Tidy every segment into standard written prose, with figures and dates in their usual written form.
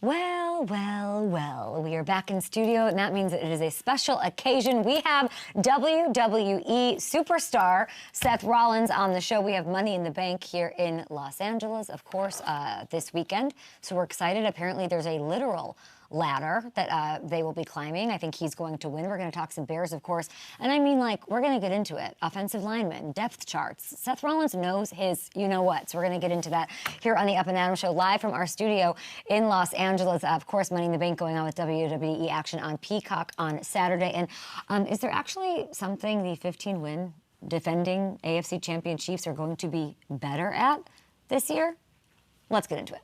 Well, well, well, we are back in studio, and that means that it is a special occasion. We have WWE superstar Seth Rollins on the show. We have Money in the Bank here in Los Angeles, of course, this weekend. So we're excited. Apparently, there's a literal ladder that they will be climbing. I think he's going to win. We're going to talk some Bears, of course. And I mean, like, we're going to get into it. Offensive linemen, depth charts. Seth Rollins knows his you-know-what. So we're going to get into that here on the Up and Adam Show, live from our studio in Los Angeles. Of course, Money in the Bank going on with WWE action on Peacock on Saturday. And is there actually something the 15-win defending AFC champion Chiefs are going to be better at this year? Let's get into it.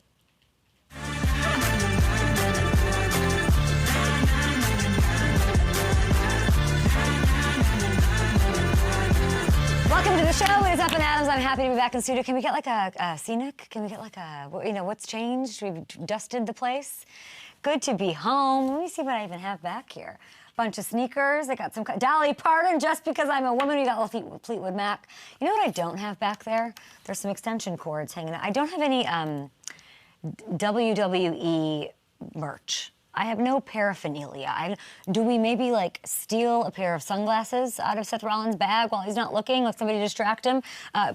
Welcome to the show. It is Up and Adams. I'm happy to be back in studio. Can we get like a scenic? Can we get like a, you know, what's changed? We've dusted the place. Good to be home. Let me see what I even have back here. Bunch of sneakers. I got some Dolly Parton. Just because I'm a woman, we got Fleetwood Mac. You know what I don't have back there? There's some extension cords hanging out. I don't have any WWE merch. I have no paraphernalia. Do we maybe like steal a pair of sunglasses out of Seth Rollins' bag while he's not looking? Let somebody distract him,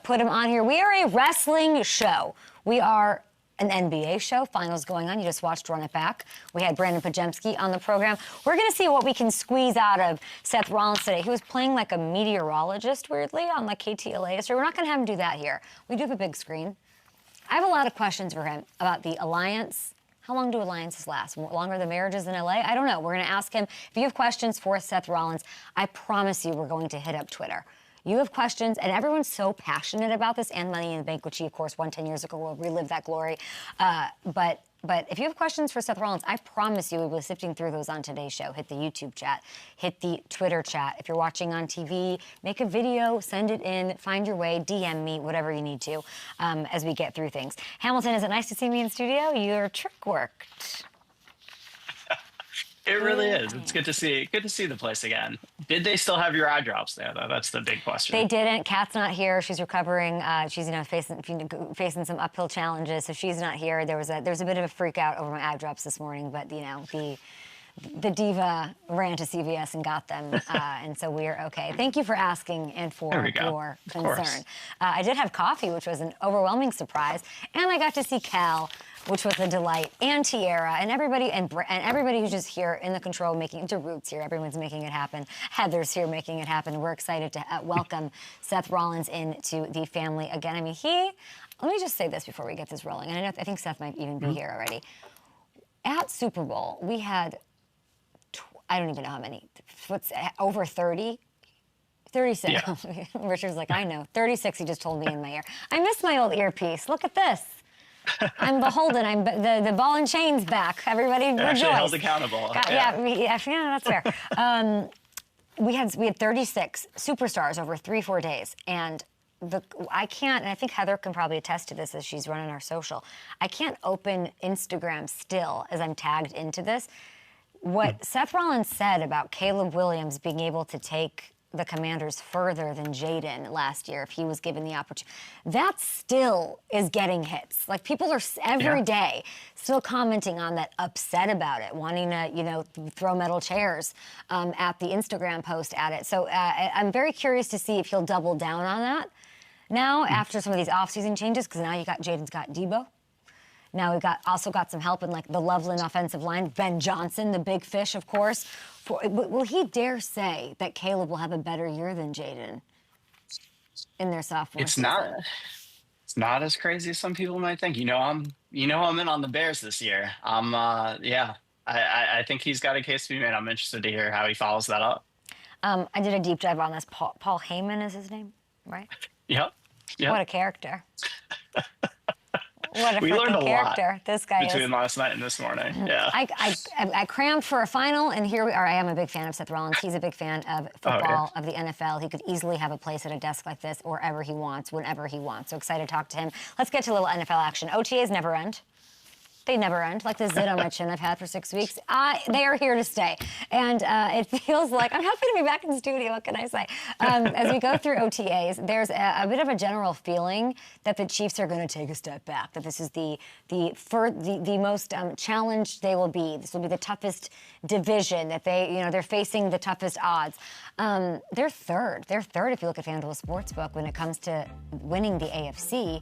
put him on here. We are a wrestling show. We are an NBA show. Finals going on. You just watched Run It Back. We had Brandon Pajemski on the program. We're going to see what we can squeeze out of Seth Rollins today. He was playing like a meteorologist, weirdly, on like KTLA. So we're not going to have him do that here. We do have a big screen. I have a lot of questions for him about the alliance. How long do alliances last? Longer than marriages in LA? I don't know. We're going to ask him. If you have questions for Seth Rollins, I promise you we're going to hit up Twitter. You have questions, and everyone's so passionate about this, and Money in the Bank, which he, of course, won 10 years ago. We'll relive that glory. But if you have questions for Seth Rollins, I promise you we will be sifting through those on today's show. Hit the YouTube chat. Hit the Twitter chat. If you're watching on TV, make a video, send it in, find your way, DM me, whatever you need to, as we get through things. Hamilton, is it nice to see me in studio? You're trick worked. It really is. It's good to see. Good to see the place again. Did they still have your eye drops there, though? That's the big question. They didn't. Kat's not here. She's recovering. She's facing some uphill challenges, so she's not here. There was a bit of a freak out over my eye drops this morning, but the diva ran to CVS and got them, and so we're okay. Thank you for asking and for your concern. I did have coffee, which was an overwhelming surprise, and I got to see Cal, which was a delight, and Tiara, and everybody who's just here in the control, making it Roots here. Everyone's making it happen. Heather's here making it happen. We're excited to welcome Seth Rollins into the family again. I mean, let me just say this before we get this rolling, and I think Seth might even be here already. At Super Bowl, we had, I don't even know how many, over 30? 36. Yeah. Richard's like, I know. 36, he just told me in my ear. I miss my old earpiece. Look at this. I'm beholden. The ball and chain's back. Everybody rejoice. Actually held accountable. Yeah, that's fair. We had 36 superstars over 3-4 days, and I can't, and I think Heather can probably attest to this as she's running our social. I can't open Instagram still as I'm tagged into this. What Seth Rollins said about Caleb Williams being able to take the Commanders further than Jaden last year if he was given the opportunity, that still is getting hits. Like, people are every day still commenting on that, upset about it, wanting to, throw metal chairs at the Instagram post at it. So I'm very curious to see if he'll double down on that now after some of these offseason changes, because now Jaden's got Debo. Now we've also got some help in like the Loveland offensive line. Ben Johnson, the big fish, of course. Will he dare say that Caleb will have a better year than Jaden in their sophomore season? It's not as crazy as some people might think. I'm in on the Bears this year. I think he's got a case to be made. I'm interested to hear how he follows that up. I did a deep dive on this. Paul Heyman is his name, right? Yep. What a character. What a we learned a character lot this guy between last night and this morning. Yeah. I crammed for a final, and here we are. I am a big fan of Seth Rollins. He's a big fan of football, of the NFL. He could easily have a place at a desk like this wherever he wants, whenever he wants. So excited to talk to him. Let's get to a little NFL action. OTAs never end. They never end, like the zit on my chin I've had for 6 weeks. They are here to stay. And it feels like, I'm happy to be back in the studio, what can I say? As we go through OTAs, there's a bit of a general feeling that the Chiefs are going to take a step back, that this is the most challenged they will be. This will be the toughest division, that they're facing the toughest odds. They're third. They're third if you look at FanDuel Sportsbook when it comes to winning the AFC.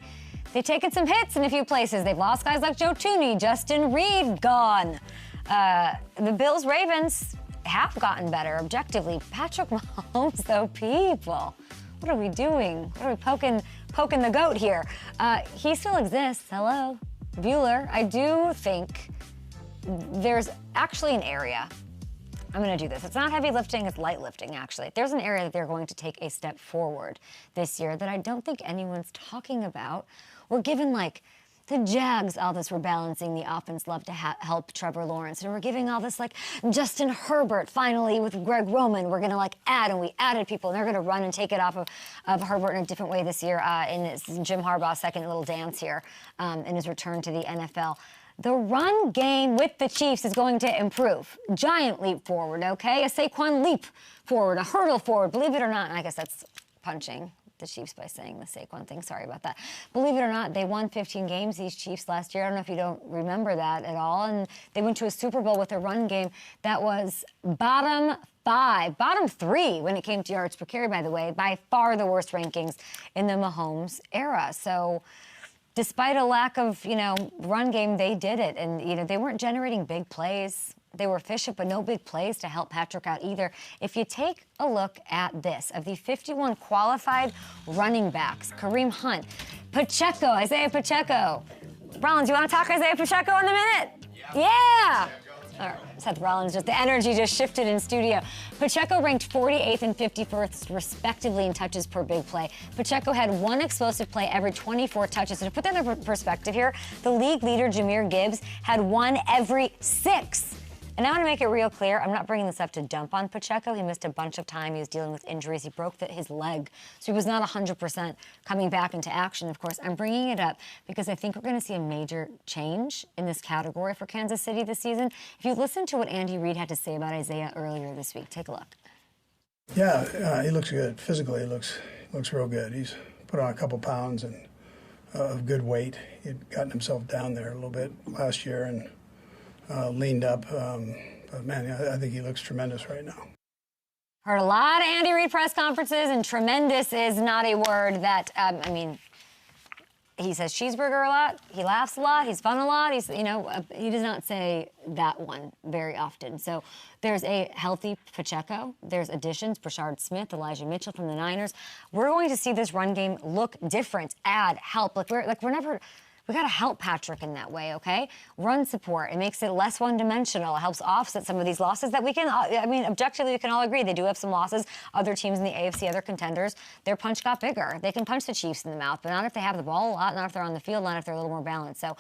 They've taken some hits in a few places. They've lost guys like Joe Tooney, Justin Reed, gone. The Bills-Ravens have gotten better objectively. Patrick Mahomes, though, people. What are we doing? What are we poking the goat here? He still exists. Hello, Bueller. I do think there's actually an area. I'm going to do this. It's not heavy lifting, it's light lifting, actually. There's an area that they're going to take a step forward this year that I don't think anyone's talking about. We're given, like, the Jags, all this, we're balancing the offense, love to help Trevor Lawrence. And we're giving all this, like, Justin Herbert, finally, with Greg Roman. We're going to, like, add, and we added people, and they're going to run and take it off of Herbert in a different way this year in Jim Harbaugh's second little dance here in his return to the NFL. The run game with the Chiefs is going to improve. Giant leap forward, okay? A Saquon leap forward, a hurdle forward. Believe it or not, and I guess that's punching the Chiefs by saying the Saquon thing. Sorry about that. Believe it or not, they won 15 games, these Chiefs, last year. I don't know if you don't remember that at all. And they went to a Super Bowl with a run game that was bottom 3 when it came to yards per carry, by the way. By far the worst rankings in the Mahomes era. So despite a lack of, run game, they did it. And, they weren't generating big plays. They were efficient, but no big plays to help Patrick out either. If you take a look at this, of the 51 qualified running backs, Kareem Hunt, Pacheco, Isaiah Pacheco. Rollins, you want to talk Isaiah Pacheco in a minute? Yeah. All right, Seth Rollins, the energy just shifted in studio. Pacheco ranked 48th and 51st, respectively, in touches per big play. Pacheco had one explosive play every 24 touches. So to put that in perspective here, the league leader, Jahmyr Gibbs, had one every 6. And I want to make it real clear, I'm not bringing this up to dump on Pacheco. He missed a bunch of time. He was dealing with injuries. He broke his leg. So he was not 100% coming back into action, of course. I'm bringing it up because I think we're going to see a major change in this category for Kansas City this season. If you listen to what Andy Reid had to say about Isaiah earlier this week, take a look. Yeah, he looks good. Physically, he looks real good. He's put on a couple pounds and of good weight. He'd gotten himself down there a little bit last year and leaned up. But, man, I think he looks tremendous right now. Heard a lot of Andy Reid press conferences, and tremendous is not a word that, he says cheeseburger a lot, he laughs a lot, he's fun a lot, he does not say that one very often. So there's a healthy Pacheco, there's additions, Brashard Smith, Elijah Mitchell from the Niners. We're going to see this run game look different, add, help. We got to help Patrick in that way, okay? Run support. It makes it less one-dimensional. It helps offset some of these losses that we can, objectively, we can all agree they do have some losses. Other teams in the AFC, other contenders, their punch got bigger. They can punch the Chiefs in the mouth, but not if they have the ball a lot, not if they're on the field, not if they're a little more balanced. So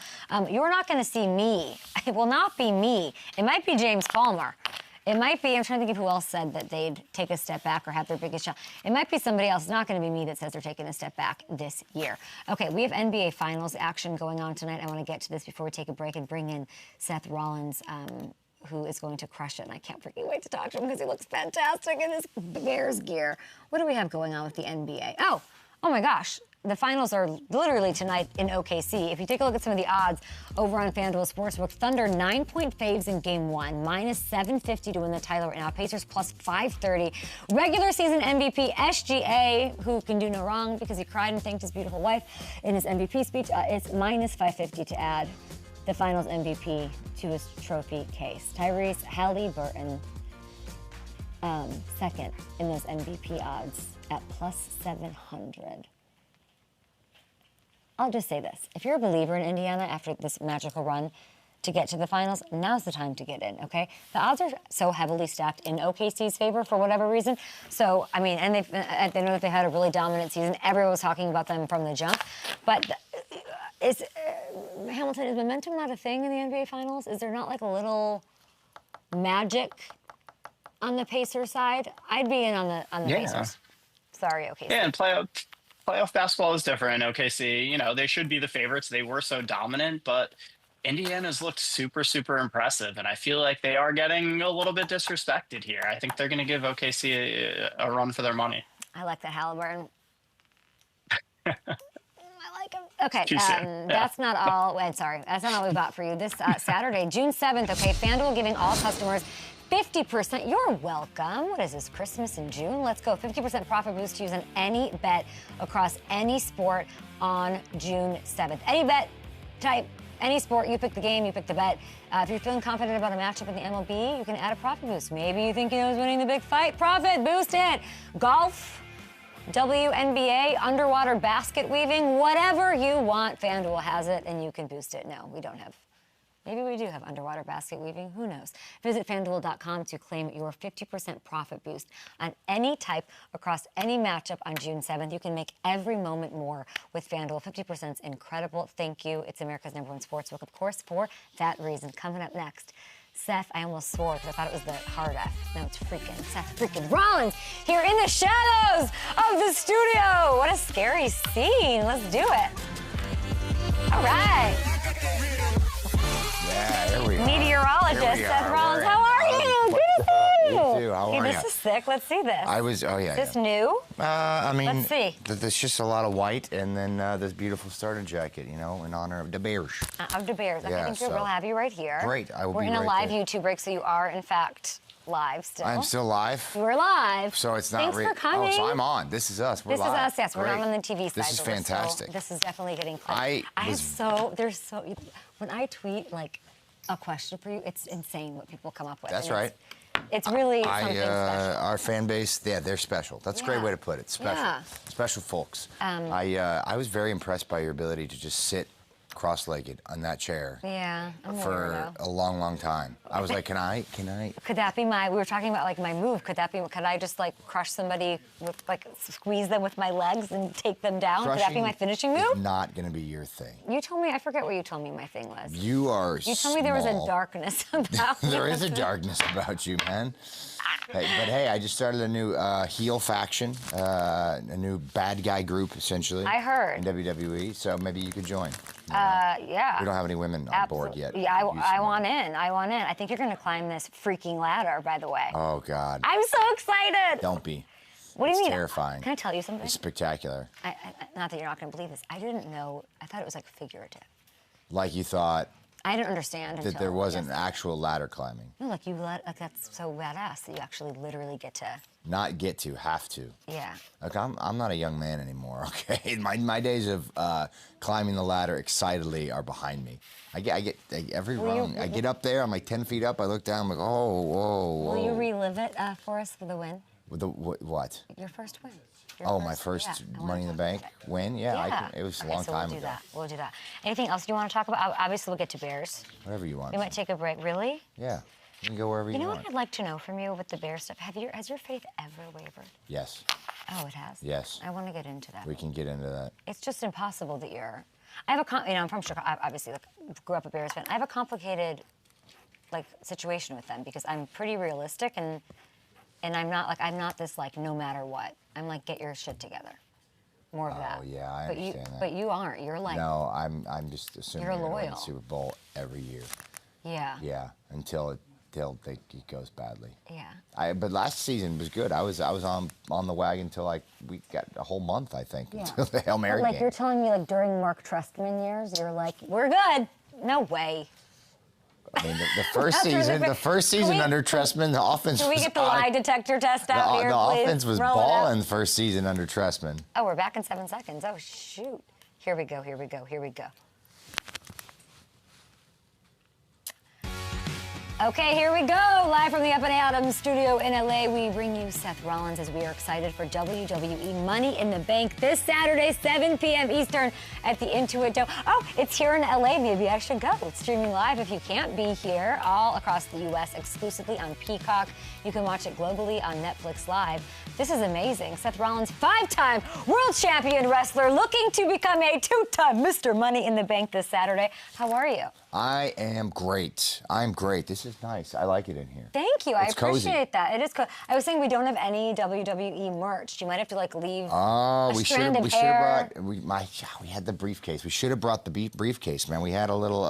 you're not going to see me. It will not be me. It might be James Palmer. It might be, I'm trying to think of who else said that they'd take a step back or have their biggest shot. It might be somebody else. It's not going to be me that says they're taking a step back this year. Okay, we have NBA Finals action going on tonight. I want to get to this before we take a break and bring in Seth Rollins, who is going to crush it. And I can't freaking wait to talk to him because he looks fantastic in his Bears gear. What do we have going on with the NBA? Oh my gosh. The finals are literally tonight in OKC. If you take a look at some of the odds over on FanDuel Sportsbook, Thunder 9-point faves in Game 1, minus 750 to win the title right now. Pacers plus 530. Regular season MVP SGA, who can do no wrong because he cried and thanked his beautiful wife in his MVP speech, it's minus 550 to add the finals MVP to his trophy case. Tyrese Halliburton, second in those MVP odds at plus 700. I'll just say this. If you're a believer in Indiana after this magical run to get to the finals, now's the time to get in, okay? The odds are so heavily stacked in OKC's favor for whatever reason. So, and they know that they had a really dominant season. Everyone was talking about them from the jump. But Hamilton, is momentum not a thing in the NBA Finals? Is there not like a little magic on the Pacers side? I'd be in on the Pacers. Sorry, OKC. Yeah, and playoff basketball is different. OKC, they should be the favorites. They were so dominant, but Indiana's looked super, super impressive, and I feel like they are getting a little bit disrespected here. I think they're going to give OKC a run for their money. I like that Halliburton. I like him. Okay, that's not all. Sorry, that's not all we've got for you. This Saturday, June 7th, okay, FanDuel giving all customers 50%. You're welcome. What is this, Christmas in June? Let's go. 50% profit boost to use on any bet across any sport on June 7th. Any bet type, any sport, you pick the game, you pick the bet. If you're feeling confident about a matchup in the MLB, you can add a profit boost. Maybe you think who's winning the big fight. Profit boost it. Golf, WNBA, underwater basket weaving, whatever you want, FanDuel has it, and you can boost it. No, we don't have. Maybe we do have underwater basket weaving. Who knows? Visit FanDuel.com to claim your 50% profit boost on any type across any matchup on June 7th. You can make every moment more with FanDuel. 50% is incredible. Thank you. It's America's #1 sportsbook, of course, for that reason. Coming up next, Seth, I almost swore because I thought it was the hard F. No, it's freaking Seth freaking Rollins here in the shadows of the studio. What a scary scene. Let's do it. All right. Yeah, here we are. Meteorologist Seth Rollins, how are you? Good to see you. You too. How are you? This is sick. Let's see this. Oh yeah. Is this new? I mean, Let's see. There's just a lot of white, and then this beautiful starter jacket, in honor of the Bears. Of the Bears. Yeah, I think we'll have you right here. Great. I will We're be in a right live there. YouTube break, so you are, in fact, live still. I'm still live. We're live. So it's not Thanks for coming. Oh, so I'm on. This is us. We're This live. is us, yes. We're Great. not on the TV side. This is but we're still- fantastic. This is definitely getting clipped. When I tweet, like, a question for you, it's insane what people come up with. That's And right. It's really something special. Our fan base, yeah, they're special. That's a great Yeah. way to put it. Special. Yeah. Special folks. I was very impressed by your ability to just sit cross-legged on that chair Yeah, I'm a for weirdo. a long, long time. I was like, can I? Could that be we were talking about, like, my move. Could I just, like, crush somebody with, like, squeeze them with my legs and take them down? Could that be my finishing move? Is not going to be your thing. You told me, I forget what you told me my thing was. You told me there was a small. darkness about There me. is a darkness about you, man. Hey, I just started a new heel faction, a new bad guy group, essentially. I heard. In WWE, so maybe you could join. Yeah. We don't have any women on board yet. Yeah, I want in. I think you're going to climb this freaking ladder, by the way. Oh, God. I'm so excited. Don't be. What do you It's mean? terrifying. Can I tell you something? It's spectacular. Not that you're not going to believe this. I didn't know. I thought it was, like, figurative. Like you thought I didn't understand that until there wasn't yesterday. actual ladder climbing. No, like that's so badass that you actually literally get to. Not get to, have to. Yeah. Look, I'm not a young man anymore, okay? My days of climbing the ladder excitedly are behind me. I get every rung. I get up there, I'm like 10 feet up, I look down, I'm like, oh, whoa, whoa. Will you relive it for us for the win? With the what? Your first win. My first yeah, I Money in wanna the talk Bank about that. win? Yeah, Yeah. it was a Okay, long so time we'll do ago. that. We'll do that. Anything else you want to talk about? Obviously, we'll get to Bears. Whatever you want. We might take a break. Really? Yeah, you can go wherever you You know want. what I'd like to know from you with the Bears stuff? Has your faith ever wavered? Yes, Oh, it has? yes. I want to get into that. We can get into that. It's just impossible that you're... I'm from Chicago, obviously, grew up a Bears fan. I have a complicated, situation with them because I'm pretty realistic and I'm not this, no matter what. I'm like, get your shit together. More of that. Oh, yeah, I understand that. But you aren't. You're like... No, I'm just assuming You're you're going to win loyal. the Super Bowl every year. Yeah. Yeah, until it goes badly. Yeah. But last season was good. I was on the wagon until we got a whole month, I think, until the Hail Mary But game. you're telling me during Mark Trestman years, you're like, we're good. No way. I mean, the first season under Trestman, the offense. Can we was get the out of- lie detector test out here, The please? offense was Roll it out. balling the first season under Trestman. Oh, we're back in 7 seconds. Oh, shoot. Here we go. Okay, here we go. Live from the Up and Adams studio in LA, we bring you Seth Rollins as we are excited for WWE Money in the Bank this Saturday, 7 p.m. Eastern at the Intuit Dome. Oh, it's here in LA. Maybe I should go. It's streaming live if you can't be here, all across the U.S., exclusively on Peacock. You can watch it globally on Netflix Live. This is amazing. Seth Rollins, 5-time world champion wrestler, looking to become a 2-time Mr. Money in the Bank this Saturday. How are you? I am great. I'm great. This is nice. I like it in here. Thank you. It's I appreciate cozy. that. It is cool. I was saying we don't have any WWE merch. You might have to like leave. Oh, a we should strand have of hair. brought. We had the briefcase. We should have brought the briefcase, man. We had a little,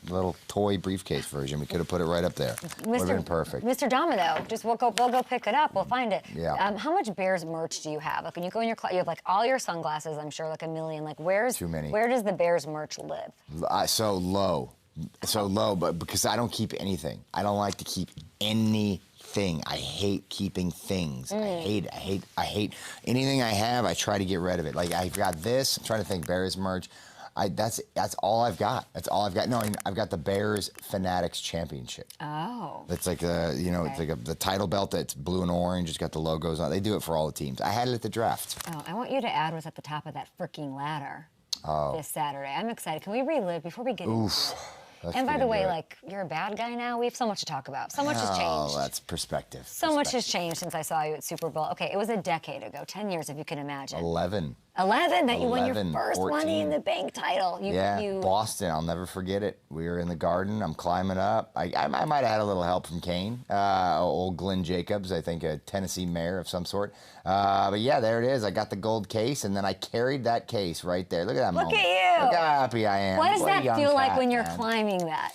little toy briefcase version. We could have put it right up there. Would have been perfect. Mr. Domino, just we'll go pick it up. We'll find it. Yeah. How much Bears merch do you have? Like when you go in your you have like all your sunglasses. I'm sure like a million. Like where's too many? Where does the Bears merch live? So low, but because I don't keep anything. I don't like to keep anything. I hate keeping things. I hate anything I have. I try to get rid of it. Like I've got this. I'm trying to think Bears merch. That's all I've got. That's all I've got. No, I've got the Bears Fanatics Championship. Oh. It's like it's like the title belt that's blue and orange. It's got the logos on it. They do it for all the teams. I had it at the draft. Oh, I want you to add what's at the top of that freaking ladder. Oh. This Saturday. I'm excited. Can we relive before we get into it? Let's And by get the way, into it. like, you're a bad guy now. We have so much to talk about. So much has changed. Oh, that's perspective. So much has changed since I saw you at Super Bowl. Okay, it was a decade ago, 10 years if you can imagine. 11. 11 that you won your 11, first 14. Money in the Bank title. Boston. I'll never forget it. We were in the garden. I'm climbing up. I might have had a little help from Kane, old Glenn Jacobs, I think a Tennessee mayor of some sort. But yeah, there it is. I got the gold case, and then I carried that case right there. Look at that moment. Look at you. Look how happy I am. What does What a that young feel like cat, when you're man. climbing that?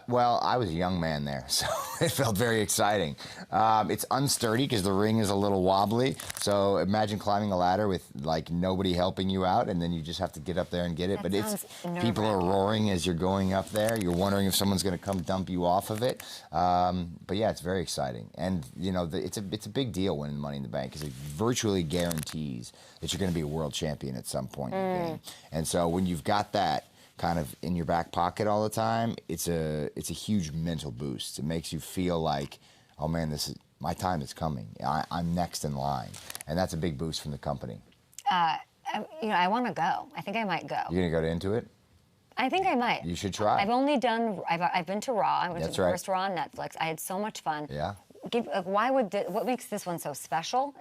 Well, I was a young man there, so it felt very exciting. It's unsturdy because the ring is a little wobbly. So imagine climbing a ladder with like nobody helping you out, and then you just have to get up there and get it. That But it's sounds people are nerve-wracking. roaring as you're going up there. You're wondering if someone's going to come dump you off of it. But yeah, it's very exciting, and it's a big deal winning Money in the Bank because it virtually guarantees that you're going to be a world champion at some point in the game. And so when you've got that kind of in your back pocket all the time, it's a huge mental boost. It makes you feel like, oh man, this is my time is coming. I'm next in line, and that's a big boost from the company. I want to go. I think I might go. You're gonna go into it? I think I might. You should try. I've been to Raw. I went That's to the right. first Raw on Netflix. I had so much fun. Yeah. What makes this one so special?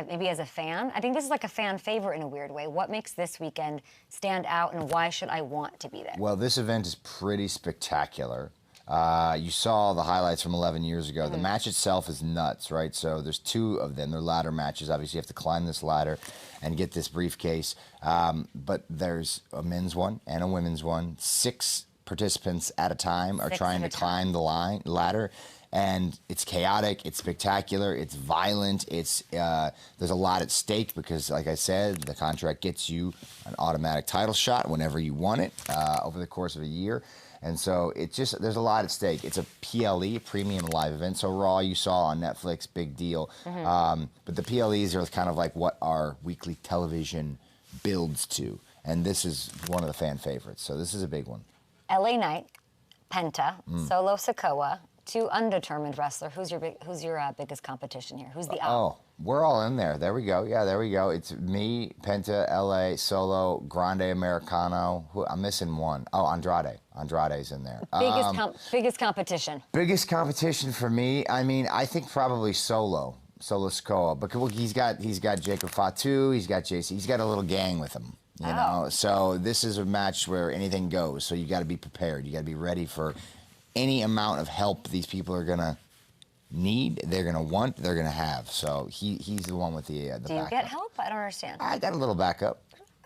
Maybe as a fan, I think this is like a fan favorite in a weird way. What makes this weekend stand out, and why should I want to be there? Well, this event is pretty spectacular. You saw the highlights from 11 years ago. The match itself is nuts, right? So there's two of them. They're ladder matches. Obviously, you have to climb this ladder and get this briefcase. But there's a men's one and a women's one. 6 participants at a time are trying to climb the ladder. And it's chaotic, it's spectacular, it's violent, there's a lot at stake because, like I said, the contract gets you an automatic title shot whenever you want it over the course of a year. And so there's a lot at stake. It's a PLE, premium live event. So Raw, you saw on Netflix, big deal. But the PLEs are kind of like what our weekly television builds to. And this is one of the fan favorites. So this is a big one. LA Knight, Penta, Solo Sikoa, 2 undetermined wrestler. Who's your biggest competition here? Who's the Oh, we're all in there. There we go. Yeah, there we go. It's me, Penta, LA, Solo, Grande Americano. I'm missing one. Oh, Andrade. Andrade's in there. Biggest competition? Biggest competition for me, I mean, I think probably Solo Sikoa. But he's got Jacob Fatu, he's got JC, he's got a little gang with him. You know, so this is a match where anything goes. So you got to be prepared. You got to be ready for any amount of help these people are gonna need, they're gonna want, they're gonna have. So he's the one with the backup. Do you get help? I don't understand. I got a little backup.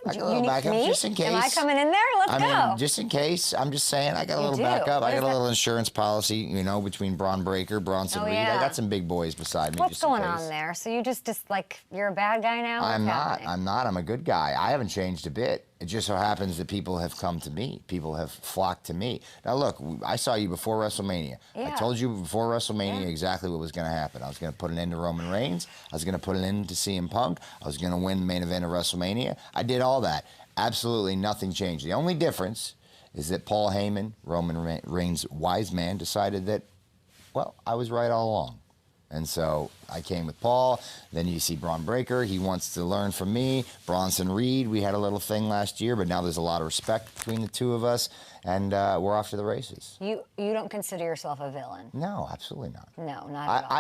I got a You little need backup me? just in case. Am I coming in there? Let's go. I mean, just in case. I'm just saying, I got a You little do? backup. What I is got a that? little insurance policy, between Braun Breaker, Bronson Reed. yeah. I got some big boys beside me. What's just in going case. on there? So you just like, you're a bad guy now? I'm What's not. happening? I'm not. I'm a good guy. I haven't changed a bit. It just so happens that people have come to me. People have flocked to me. Now, look, I saw you before WrestleMania. I Yeah. told you before WrestleMania exactly what was going to happen. I was going to put an end to Roman Reigns. I was going to put an end to CM Punk. I was going to win the main event of WrestleMania. I did all that. Absolutely nothing changed. The only difference is that Paul Heyman, Roman Reigns' wise man, decided that, well, I was right all along. And so I came with Paul. Then you see Braun Breaker. He wants to learn from me. Bronson Reed, we had a little thing last year, but now there's a lot of respect between the two of us, and we're off to the races. You don't consider yourself a villain? No, absolutely not. No, not at all.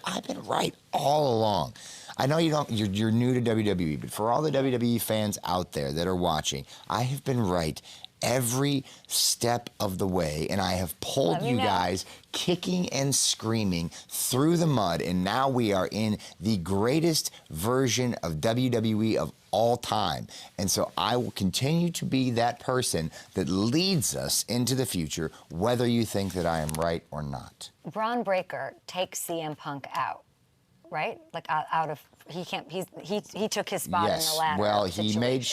I've been right all along. I know you don't. You're new to WWE, but for all the WWE fans out there that are watching, I have been right every step of the way, and I have pulled you guys kicking and screaming through the mud, and now we are in the greatest version of WWE of all time. And so I will continue to be that person that leads us into the future, whether you think that I am right or not. Braun Breaker takes CM Punk out, right? Like out of, he can't, he took his spot in the ladder. Well, we situation. made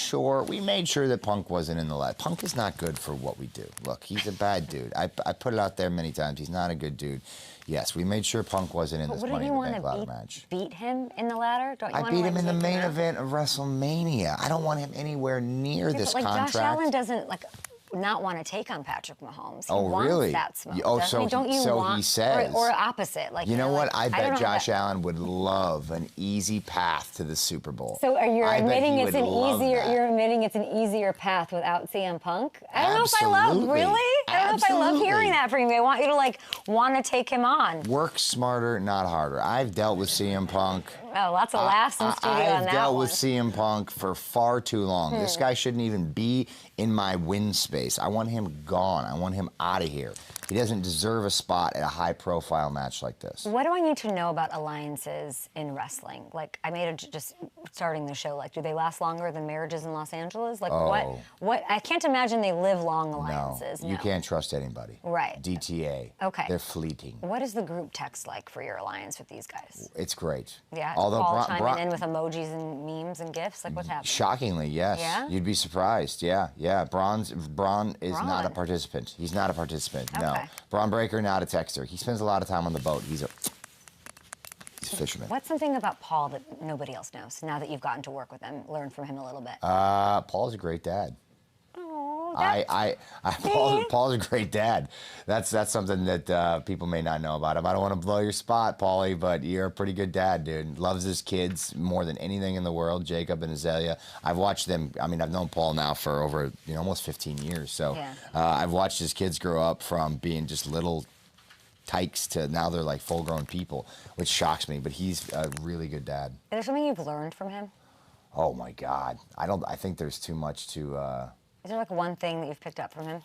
sure that Punk wasn't in the ladder. Punk is not good for what we do. Look, he's a bad dude. I put it out there many times. He's not a good dude. Yes, we made sure Punk wasn't in this Money in the Bank ladder match. Beat him in the ladder? Don't you I beat him in the main event of WrestleMania. I don't want him anywhere near this contract. Josh Allen doesn't not want to take on Patrick Mahomes. He wants really? That smoke. He says. Or opposite. You know what? I bet Josh Allen would love an easy path to the Super Bowl. So you're admitting it's an easier. You're admitting it's an easier path without CM Punk. I don't know if I love. Really? I don't know if I love hearing that from you. I want you to want to take him on. Work smarter, not harder. I've dealt with CM Punk. Oh, lots of laughs in studio on that one. I've dealt with CM Punk for far too long. This guy shouldn't even be in my win space. I want him gone. I want him out of here. He doesn't deserve a spot at a high-profile match like this. What do I need to know about alliances in wrestling? Like, I made just starting the show. Like, do they last longer than marriages in Los Angeles? Like, what? I can't imagine they live long alliances. No, you can't trust anybody. Right. DTA. Okay. They're fleeting. What is the group text like for your alliance with these guys? It's great. Yeah. Although Paul chiming in with emojis and memes and gifs. Like, what's happening? Shockingly, yes. Yeah. You'd be surprised. Yeah. Braun is not a participant. He's not a participant. Okay. No. Braun Breaker, not a texter. He spends a lot of time on the boat. He's a fisherman. What's something about Paul that nobody else knows? Now that you've gotten to work with him, learn from him a little bit. Paul's a great dad. Paul's a great dad. That's something that people may not know about him. I don't want to blow your spot, Paulie, but you're a pretty good dad, dude. Loves his kids more than anything in the world, Jacob and Azalea. I've watched them. I mean, I've known Paul now for over almost 15 years. So I've watched his kids grow up from being just little tykes to now they're like full-grown people, which shocks me. But he's a really good dad. Is there something you've learned from him? Oh my God, I think there's too much to. Is there like one thing that you've picked up from him?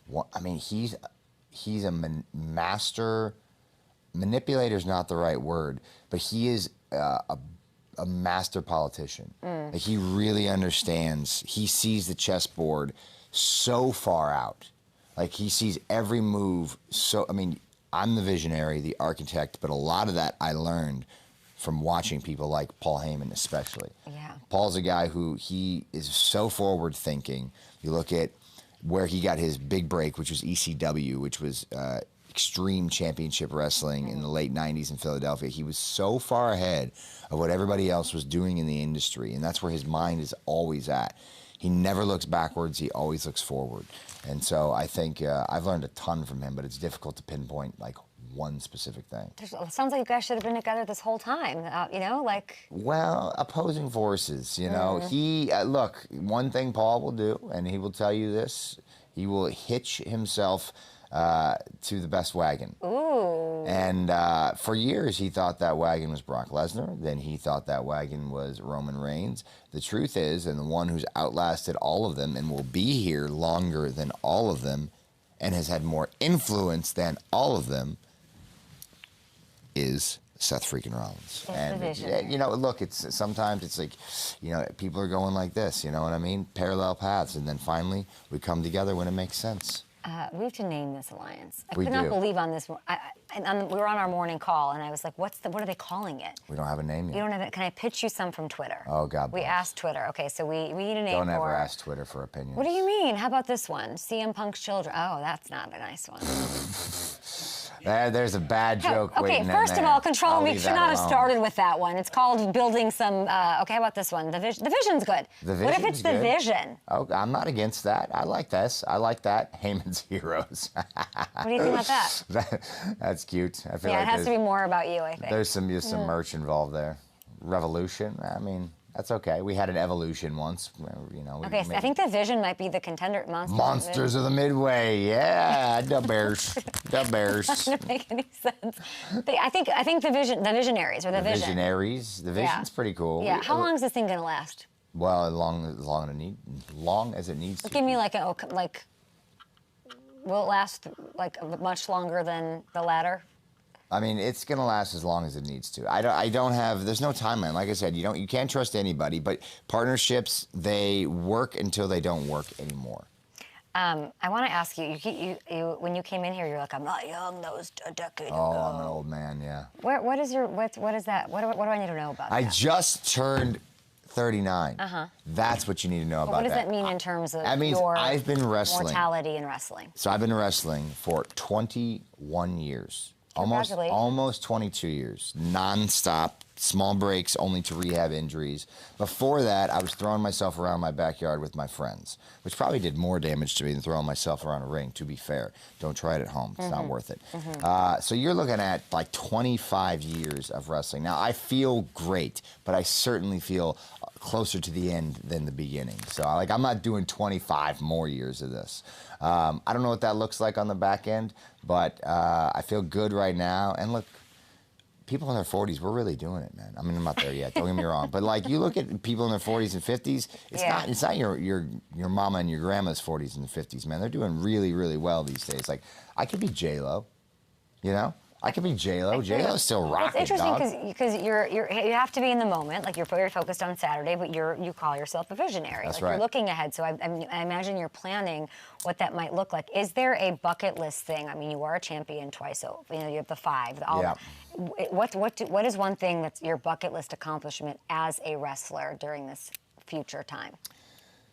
Well, I mean, he's a master. Manipulator is not the right word, but he is a master politician. Like, he really understands. He sees the chessboard so far out. Like, he sees every move. So, I mean, I'm the visionary, the architect, but a lot of that I learned from watching people like Paul Heyman especially. Yeah. Paul's a guy who he is so forward thinking. You look at where he got his big break, which was ECW, which was Extreme Championship Wrestling in the late 90s in Philadelphia. He was so far ahead of what everybody else was doing in the industry, and that's where his mind is always at. He never looks backwards. He always looks forward. And so I think I've learned a ton from him, but it's difficult to pinpoint like one specific thing. It sounds like you guys should have been together this whole time, Well, opposing forces, He, look, one thing Paul will do, and he will tell you this, he will hitch himself to the best wagon. Ooh. And for years, he thought that wagon was Brock Lesnar. Then he thought that wagon was Roman Reigns. The truth is, and the one who's outlasted all of them and will be here longer than all of them and has had more influence than all of them, is Seth freaking Rollins. Look, sometimes it's like, people are going like this, you know what I mean? Parallel paths, and then finally we come together when it makes sense. We have to name this alliance. I could not believe on this. We were on our morning call, and I was like, what are they calling it? We don't have a name yet. You don't have it. Can I pitch you some from Twitter? Oh, God bless. We asked Twitter. Okay, so we need a name Don't ever ask Twitter for opinions. What do you mean? How about this one? CM Punk's children. Oh, that's not a nice one. There's a bad joke waiting in there. Okay, first of all, Control Me should not have started with that one. It's called building some, okay, how about this one? The vision's good. What if it's the vision? Oh, I'm not against that. I like this. I like that. Heyman's Heroes. What do you think about that? That's cute. I feel it like has to be more about you, I think. There's some merch involved there. Revolution, I mean, that's okay. We had an evolution once, Okay, so I think the Vision might be the contender. Monsters of the Midway, yeah, the Bears, the Bears. Doesn't make any sense. I think the Visionaries or the Vision. Visionaries, the Vision's pretty cool. Yeah. How long is this thing gonna last? Well, long as it needs to. Give me like will it last like much longer than the ladder? I mean, it's gonna last as long as it needs to. I don't have. There's no timeline. Like I said, you can't trust anybody. But partnerships, they work until they don't work anymore. I want to ask you, when you came in here, you're like, I'm not young. That was a decade ago. Oh, I'm an old man. Yeah. What is that? What do I need to know about I that? just turned 39. That's what you need to know about What does that mean in terms of that means your I've been wrestling. mortality in wrestling? So I've been wrestling for 21 years. Almost 22 years. Non-stop, small breaks only to rehab injuries. Before that, I was throwing myself around my backyard with my friends, which probably did more damage to me than throwing myself around a ring, to be fair. Don't try it at home. It's not worth it. So you're looking at like 25 years of wrestling. Now, I feel great, but I certainly feel closer to the end than the beginning. So I'm not doing 25 more years of this. I don't know what that looks like on the back end, but I feel good right now. And look, people in their 40s, we're really doing it, man. I mean, I'm not there yet. Don't get me wrong, but like you look at people in their 40s and 50s, it's not your mama and your grandma's 40s and 50s, man. They're doing really, really well these days. Like I could be J-Lo, you know. I could be J-Lo. J-Lo's still rocking. It's interesting because you have to be in the moment. Like you're very focused on Saturday, but you call yourself a visionary. That's like right. You're looking ahead. So I imagine you're planning what that might look like. Is there a bucket list thing? I mean, you are a champion twice. So you have the 5. What is one thing that's your bucket list accomplishment as a wrestler during this future time?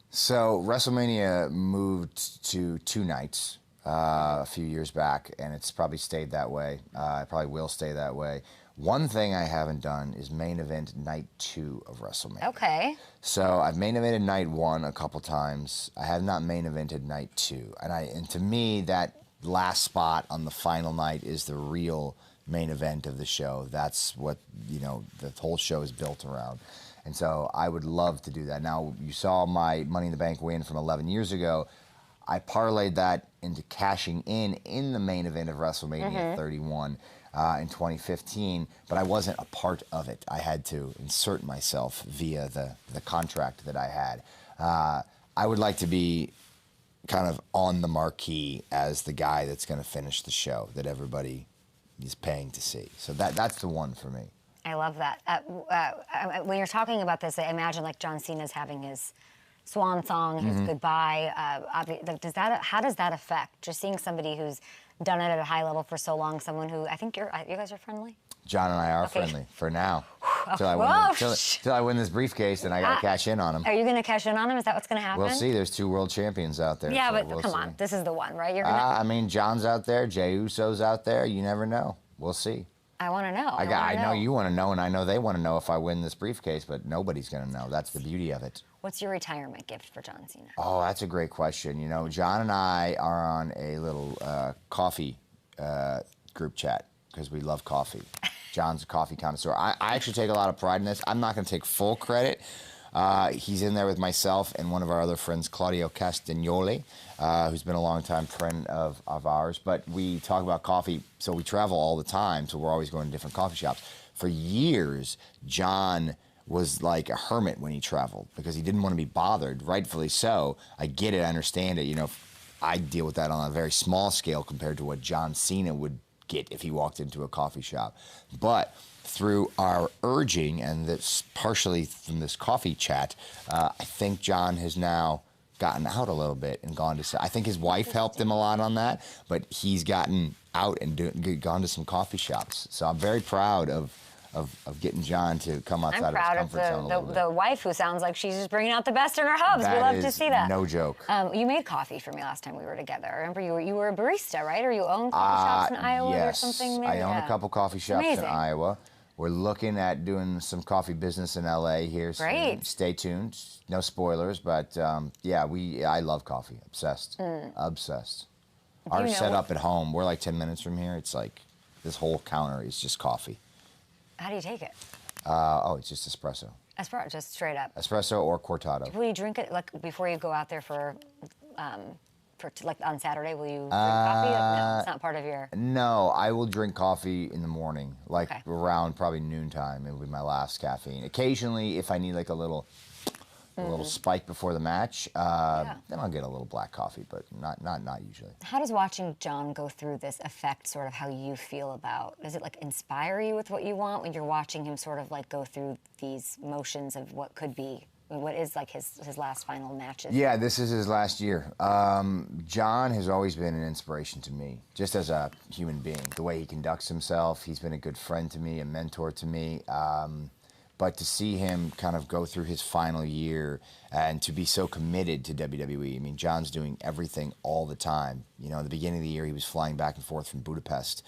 So WrestleMania moved to 2 nights. A few years back, and it's probably stayed that way. It probably will stay that way. One thing I haven't done is main event night 2 of WrestleMania. Okay. So I've main evented night 1 a couple times. I have not main evented night 2, and to me that last spot on the final night is the real main event of the show. That's what the whole show is built around. And so I would love to do that. Now you saw my Money in the Bank win from 11 years ago. I parlayed that into cashing in the main event of WrestleMania 31 in 2015, but I wasn't a part of it. I had to insert myself via the contract that I had. I would like to be kind of on the marquee as the guy that's going to finish the show that everybody is paying to see. So that's the one for me. I love that. When you're talking about this, I imagine like John Cena's having his swan song, his goodbye. How does that affect just seeing somebody who's done it at a high level for so long? Someone who I think you guys are friendly. John and I are friendly for now. Till I win this briefcase, and I got to cash in on him. Are you going to cash in on him? Is that what's going to happen? We'll see. There's 2 world champions out there. Yeah, so but come on, this is the one, right? You're I mean, John's out there, Jey Uso's out there. You never know. We'll see. I want to know. I know you want to know, and I know they want to know if I win this briefcase, but nobody's going to know. That's the beauty of it. What's your retirement gift for John Cena? Oh, that's a great question. John and I are on a little coffee group chat because we love coffee. John's a coffee connoisseur. I actually take a lot of pride in this. I'm not going to take full credit. He's in there with myself and one of our other friends, Claudio Castagnoli, who's been a longtime friend of ours. But we talk about coffee, so we travel all the time, so we're always going to different coffee shops. For years, John was like a hermit when he traveled because he didn't want to be bothered, rightfully so. I get it, I understand it. I deal with that on a very small scale compared to what John Cena would get if he walked into a coffee shop. But through our urging and this partially from this coffee chat, I think John has now gotten out a little bit and gone to. I think his wife helped him a lot on that, but he's gotten out and gone to some coffee shops. So I'm very proud of getting John to come outside of his comfort zone a little bit. I'm proud of the wife who sounds like she's just bringing out the best in her hubs. We love to see that. No joke. You made coffee for me last time we were together. I remember you were a barista, right? Or you own coffee shops in Iowa or something? Yes, I own a couple coffee shops in Iowa. We're looking at doing some coffee business in LA here soon. Great. Stay tuned. No spoilers, but I love coffee. Obsessed. Obsessed. Our setup at home, we're like 10 minutes from here. It's like this whole counter is just coffee. How do you take it? It's just espresso. Espresso, just straight up. Espresso or cortado. Will you drink it like before you go out there for like on Saturday? Will you drink coffee? No, it's not part of your. No, I will drink coffee in the morning, around probably noontime. It will be my last caffeine. Occasionally, if I need like a little a little spike before the match. Then I'll get a little black coffee, but not usually. How does watching John go through this affect sort of how you feel about? Does it like inspire you with what you want when you're watching him sort of like go through these motions of what could be? I mean, what is like his last final matches? Yeah, this is his last year. John has always been an inspiration to me, just as a human being. The way he conducts himself, he's been a good friend to me, a mentor to me. But to see him kind of go through his final year and to be so committed to WWE, I mean, John's doing everything all the time. You know, at the beginning of the year, he was flying back and forth from Budapest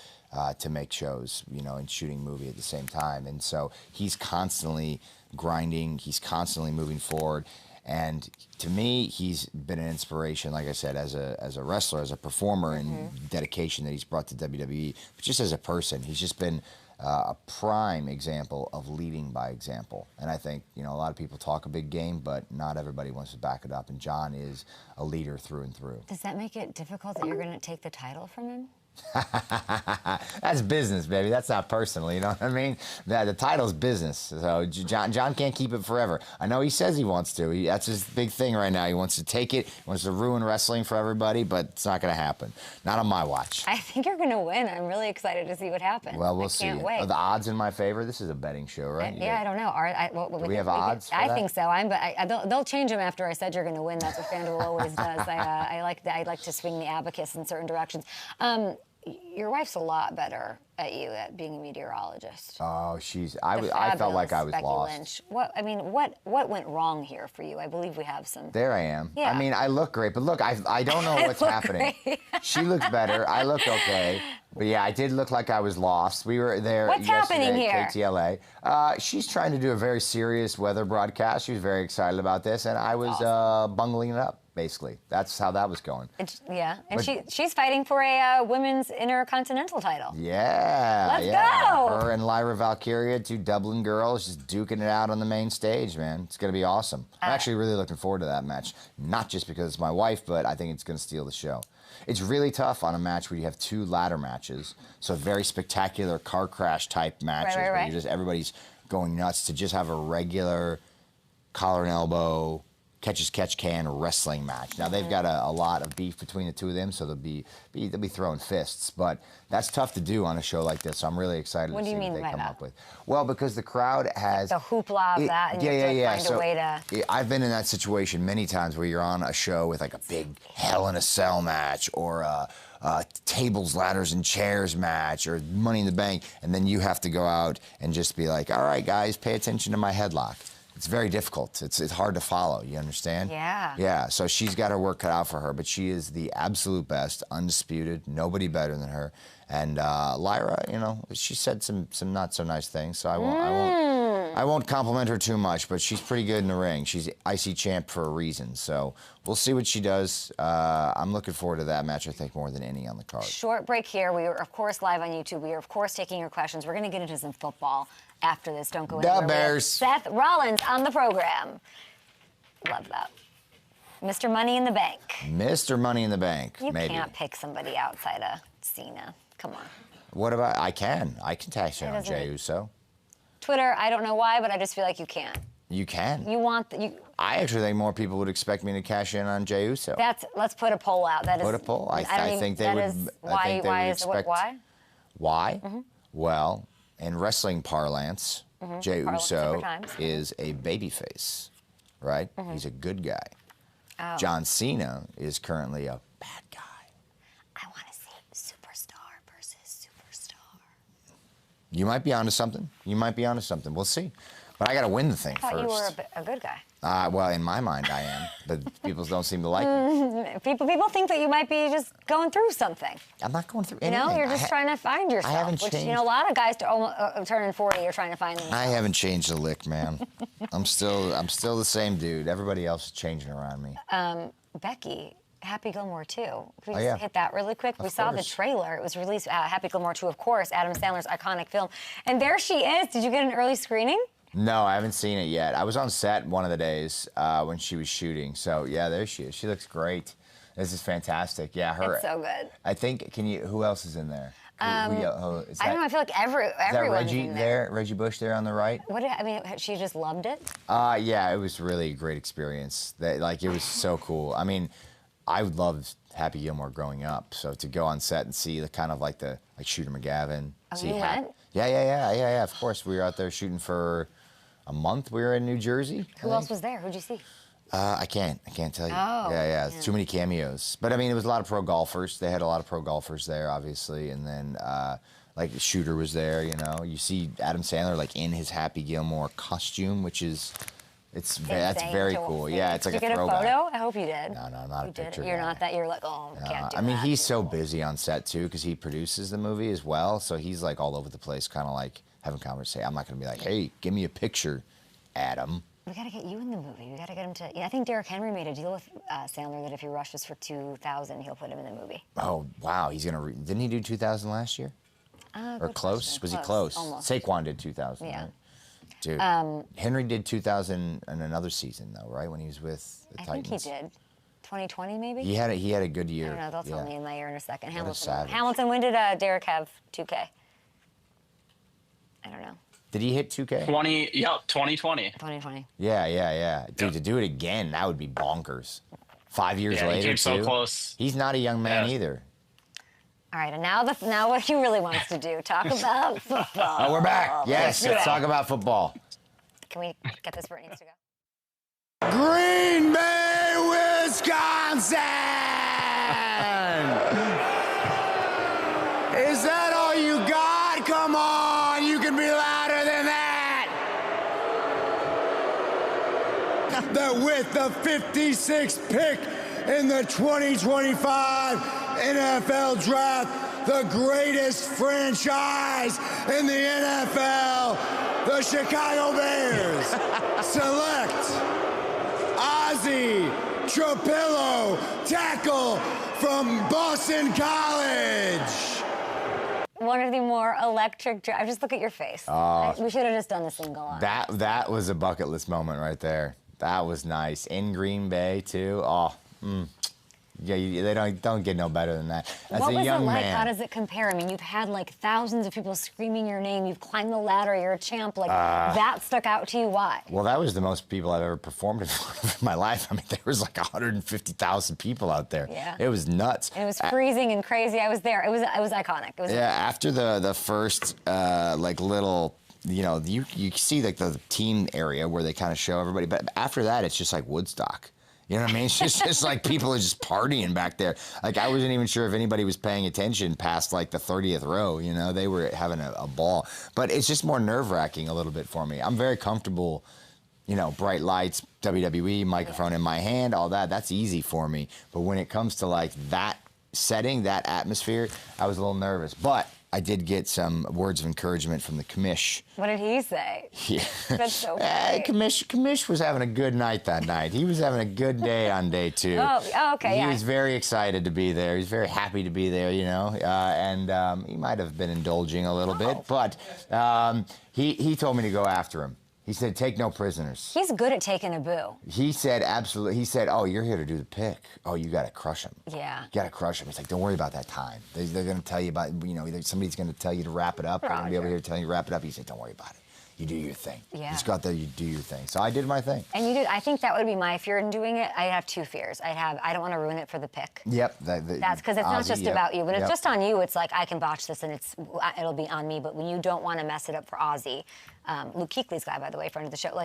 to make shows, you know, and shooting a movie at the same time. And so he's constantly grinding, he's constantly moving forward. And to me, he's been an inspiration, like I said, as a wrestler, as a performer, and dedication that he's brought to WWE. But just as a person, he's just been a prime example of leading by example. And I think, you know, a lot of people talk a big game, but not everybody wants to back it up. And John is a leader through and through. Does that make it difficult that you're going to take the title from him? That's business, baby. That's not personal. You know what I mean? The title's business. So John can't keep it forever. I know he says he wants to. That's his big thing right now. He wants to take it. He wants to ruin wrestling for everybody, but it's not going to happen. Not on my watch. I think you're going to win. I'm really excited to see what happens. Well, we'll see. Can't wait. Are the odds in my favor? This is a betting show, right? Yeah, I don't know. Do we have odds for I that? think so. They'll change them after I said you're going to win. That's what FanDuel always does. I like to swing the abacus in certain directions. Your wife's a lot better at you at being a meteorologist. Oh, I felt like I was Becky lost. Lynch. What went wrong here for you? I believe we have some. There I am. Yeah. I mean, I look great, but look, I don't know what's happening. She looks better. I look okay. But yeah, I did look like I was lost. We were there What's yesterday happening at here? KTLA. She's trying to do a very serious weather broadcast. She was very excited about this, and I was bungling it up. Basically, that's how that was going. She's fighting for a women's intercontinental title. Yeah, Let's go! Her and Lyra Valkyria, two Dublin girls, just duking it out on the main stage, man. It's going to be awesome. I'm actually really looking forward to that match. Not just because it's my wife, but I think it's going to steal the show. It's really tough on a match where you have two ladder matches, so very spectacular car crash type matches Right. where everybody's going nuts, to just have a regular collar and elbow, catch-as-catch-can wrestling match. Now, they've got a lot of beef between the two of them, so they'll be throwing fists. But that's tough to do on a show like this, so I'm really excited to see what they come up with. Well, because the crowd has... The hoopla of that, and you have to find a way to... I've been in that situation many times where you're on a show with like a big Hell in a Cell match, or a tables, ladders, and chairs match, or Money in the Bank, and then you have to go out and just be like, all right, guys, pay attention to my headlock. It's very difficult. It's hard to follow. You understand? Yeah. Yeah. So she's got her work cut out for her, but she is the absolute best, undisputed. Nobody better than her. And Lyra, you know, she said some not so nice things. So I won't compliment her too much, but she's pretty good in the ring. She's IC champ for a reason. So we'll see what she does. I'm looking forward to that match, I think, more than any on the card. Short break here. We are, of course, live on YouTube. We are, of course, taking your questions. We're going to get into some football after this. Don't go anywhere. The Bears. Seth Rollins on the program. Love that. Mr. Money in the Bank. Mr. Money in the Bank, You maybe. can't pick somebody outside of Cena. Come on. What about, I can cash in on doesn't Jey it- Uso. Twitter, I don't know why, but I just feel like you can't. You can. You want... I actually think more people would expect me to cash in on Jey Uso. Let's put a poll out. That is... Put a poll. I think they that would. is- I think they would expect. Why? Why? Well, in wrestling parlance, Jey Parlance, Uso super times. is a babyface, right? He's a good guy. Oh. John Cena is currently a bad guy. I want to see superstar versus superstar. You might be onto something. We'll see. But I got to win the thing I thought first. you were a good guy. Well, in my mind, I am, but people don't seem to like me. People think that you might be just going through something. I'm not going through You anything. know, you're just trying to find yourself. haven't which, changed. you know, a lot of guys turning 40 are trying to find themselves. I haven't changed a lick, man. I'm still the same dude. Everybody else is changing around me. Becky, Happy Gilmore 2. Can we Oh, just yeah. hit that really quick? We saw the course. trailer. It was released, Happy Gilmore 2, of course, Adam Sandler's iconic film. And there she is. Did you get an early screening? No, I haven't seen it yet. I was on set one of the days when she was shooting. So yeah, there she is. She looks great. This is fantastic. Yeah, her. It's so good. I think. Who else is in there? I don't know. I feel like everyone's Is that Reggie in there. Reggie Bush there on the right? She just loved it. Yeah, it was really a great experience. It was so cool. I mean, I loved Happy Gilmore growing up, so to go on set and see the kind of like Shooter McGavin. Oh, you went? Yeah. Of course, we were out there shooting for a month. We were in New Jersey. Who else was there? Who'd you see? I can't tell you. Oh, Yeah. Too many cameos. But I mean, it was a lot of pro golfers. They had a lot of pro golfers there, obviously, and then Shooter was there. You know, you see Adam Sandler in his Happy Gilmore costume, which is. That's very cool. Yeah, it's like a throwback. Did you get a photo? I hope you did. No, not a picture. You're not that. You're like, oh, can't do that. I mean, he's so busy on set too because he produces the movie as well. So he's all over the place, kind of having conversation. I'm not going to be like, hey, give me a picture, Adam. We got to get you in the movie. We got to get him to. Yeah, I think Derrick Henry made a deal with Sandler that if he rushes for 2,000, he'll put him in the movie. Oh wow, he's gonna. Didn't he do 2,000 last year? Or close? Was he close? Almost. Saquon did 2,000. Yeah. Right? Dude, Henry did 2,000 in another season though, right? When he was with the Titans. I think he did. 2020 maybe. He had a good year. I don't know. They'll tell me in my ear in a second. Hamilton. Hamilton. When did Derrick have 2K? I don't know. Did he hit 2K? 2020. 2020. Yeah. Dude, to do it again, that would be bonkers. 5 years later, he came so too. close. He's not a young man either. All right, and now what he really wants to do, talk about football. Oh, we're back. Yes, let's talk about football. Can we get this where it needs to go? Green Bay, Wisconsin! Is that all you got? Come on, you can be louder than that! That with the 56th pick in the 2025 NFL Draft, the greatest franchise in the NFL, the Chicago Bears, select Ozzie Tropillo, tackle from Boston College. One of the more electric drafts. Just look at your face. We should have just done the single on. That was a bucket list moment right there. That was nice. In Green Bay, too. Yeah, they don't get no better than that. As what a was young it like? man, How does it compare? I mean, you've had thousands of people screaming your name. You've climbed the ladder. You're a champ. That stuck out to you. Why? Well, that was the most people I've ever performed in my life. I mean, there was 150,000 people out there. Yeah. It was nuts. And it was freezing and crazy. I was there. It was iconic. It was after the first little. You see the team area where they kind of show everybody, but after that it's just like Woodstock. You know what I mean? It's just people are just partying back there. I wasn't even sure if anybody was paying attention past the 30th row. You know, they were having a ball. But it's just more nerve-wracking a little bit for me. I'm very comfortable, bright lights, WWE, microphone in my hand, all that. That's easy for me. But when it comes to that setting, that atmosphere, I was a little nervous. But I did get some words of encouragement from the commish. What did he say? Yeah. That's so funny. Commish was having a good night that night. He was having a good day on day 2. Oh, okay, He was very excited to be there. He was very happy to be there, and he might have been indulging a little bit, but he told me to go after him. He said, take no prisoners. He's good at taking a boo. He said, absolutely. He said, oh, you're here to do the pick. Oh, you got to crush him. Yeah. You got to crush him. It's don't worry about that time. They're going to tell you about, somebody's going to tell you to wrap it up. They're going to be over here telling you to wrap it up. He said, don't worry about it. You do your thing. Yeah. Just go out there, you do your thing. So I did my thing. And you did. I think that would be my fear in doing it. I'd have 2 fears. I don't want to ruin it for the pick. Yep. That's because it's not just about you. When it's just on you, it's I can botch this and it'll be on me. But when you don't want to mess it up for Ozzy, Luke Kuechly's guy, by the way, friend of the show,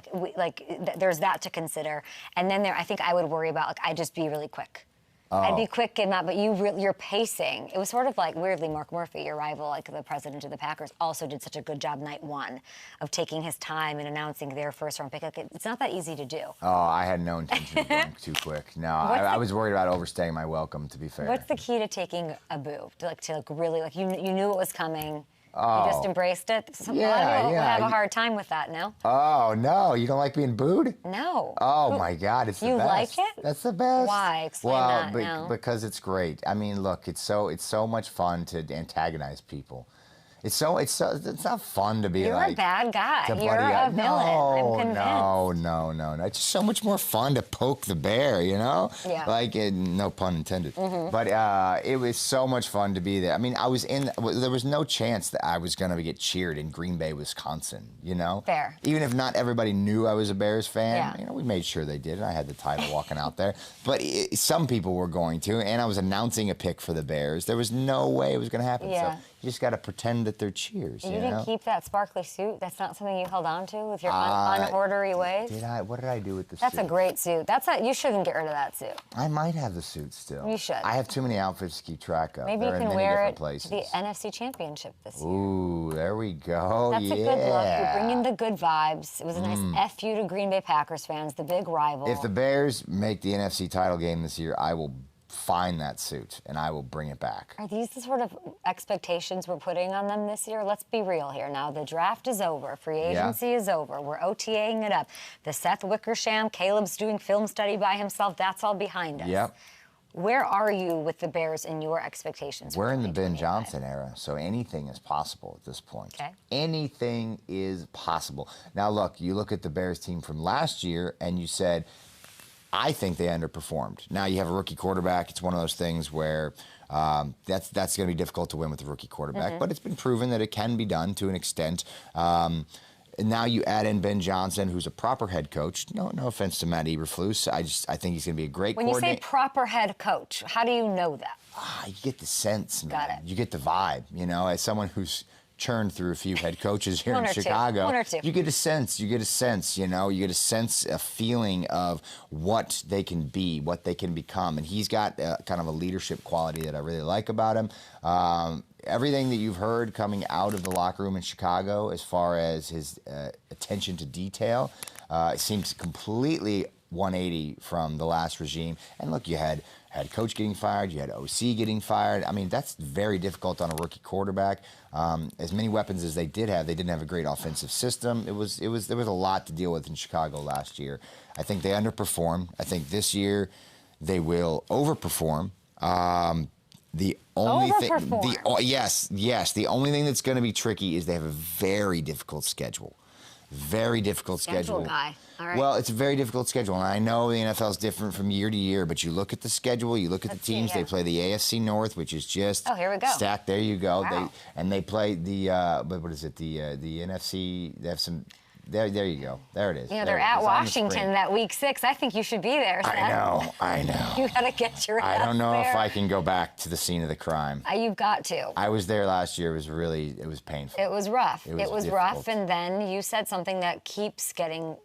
there's that to consider. And then I think I would worry about, I'd just be really quick. I'd be quick in that, but you're pacing. It was sort of weirdly, Mark Murphy, your rival, the president of the Packers, also did such a good job night 1 of taking his time and announcing their first-round pick. It's not that easy to do. Oh, I had no intention of going too quick. No, I was worried about overstaying my welcome, to be fair. What's the key to taking a boo? To really, you knew it was coming. You just embraced it? A lot of people have a hard time with that, no? Oh, no. You don't like being booed? No. Oh, my God. It's the best. You like it? That's the best. Why? Explain that now. Because it's great. I mean, look, it's so much fun to antagonize people. It's not fun to be You're a bad guy. You're buddy a up. villain. I'm convinced. No. It's just so much more fun to poke the bear, you know? Yeah. Like, no pun intended. But it was so much fun to be there. I mean, there was no chance that I was going to get cheered in Green Bay, Wisconsin, you know? Fair. Even if not everybody knew I was a Bears fan, Yeah. you know, we made sure they did, and I had the title walking out there. But some people were going to, and I was announcing a pick for the Bears. There was no way it was going to happen. Yeah. So you just got to pretend that they're cheers, You you didn't know? keep that sparkly suit? That's not something you held on to with your unorderly ways? Did I? What did I do with the suit? That's a great suit. You shouldn't get rid of that suit. I might have the suit still. You should. I have too many outfits to keep track of. Maybe They're you in can many wear different it places. to the NFC Championship this year. Ooh, there we go. That's yeah. a good look. You're bringing the good vibes. It was a nice F you to Green Bay Packers fans, the big rival. If the Bears make the NFC title game this year, I will find that suit and I will bring it back. Are these the sort of expectations we're putting on them this year? Let's be real here. Now, the draft is over. Free agency is over. We're OTAing it up. The Seth Wickersham, Caleb's doing film study by himself. That's all behind us. Yep. Where are you with the Bears in your expectations? We're in the Ben 2025? Johnson era, so anything is possible at this point. Okay. Anything is possible. Now, look, you look at the Bears team from last year and you said, I think they underperformed. Now you have a rookie quarterback. It's one of those things where that's going to be difficult to win with a rookie quarterback. But it's been proven that it can be done to an extent. And now you add in Ben Johnson, who's a proper head coach. No offense to Matt Eberflus. I think he's going to be a great When you say coordinator. proper head coach, how do you know that? You get the sense, man. Got it. You get the vibe. You know, as someone who's churned through a few head coaches here One in or two. Chicago. One or two. You get a sense, you know, you get a sense, a feeling of what they can be, what they can become. And he's got kind of a leadership quality that I really like about him. Everything that you've heard coming out of the locker room in Chicago as far as his attention to detail seems completely 180 from the last regime. And look, you had head coach getting fired, you had OC getting fired. I mean, that's very difficult on a rookie quarterback. As many weapons as they did have, they didn't have a great offensive system. There was a lot to deal with in Chicago last year. I think they underperformed. I think this year they will overperform. The only thing, yes, the only thing that's going to be tricky is they have a very difficult schedule. Very difficult schedule. Guy. All right. Well, it's a very difficult schedule, and I know the NFL is different from year to year, but you look at the schedule, you look at the teams. They play the AFC North, which is just here we go. stacked. There you go. Wow. They play the what is it? The NFC. They have some. There you go. There it is. You know, There they're it is. at It's on the Washington screen. that week 6. I think you should be there, Seth. I know. You got to get your I ass don't know if there. I can go back to the scene of the crime. You've got to. I was there last year. It was painful. It was rough. It was rough, difficult. and then you said something that keeps getting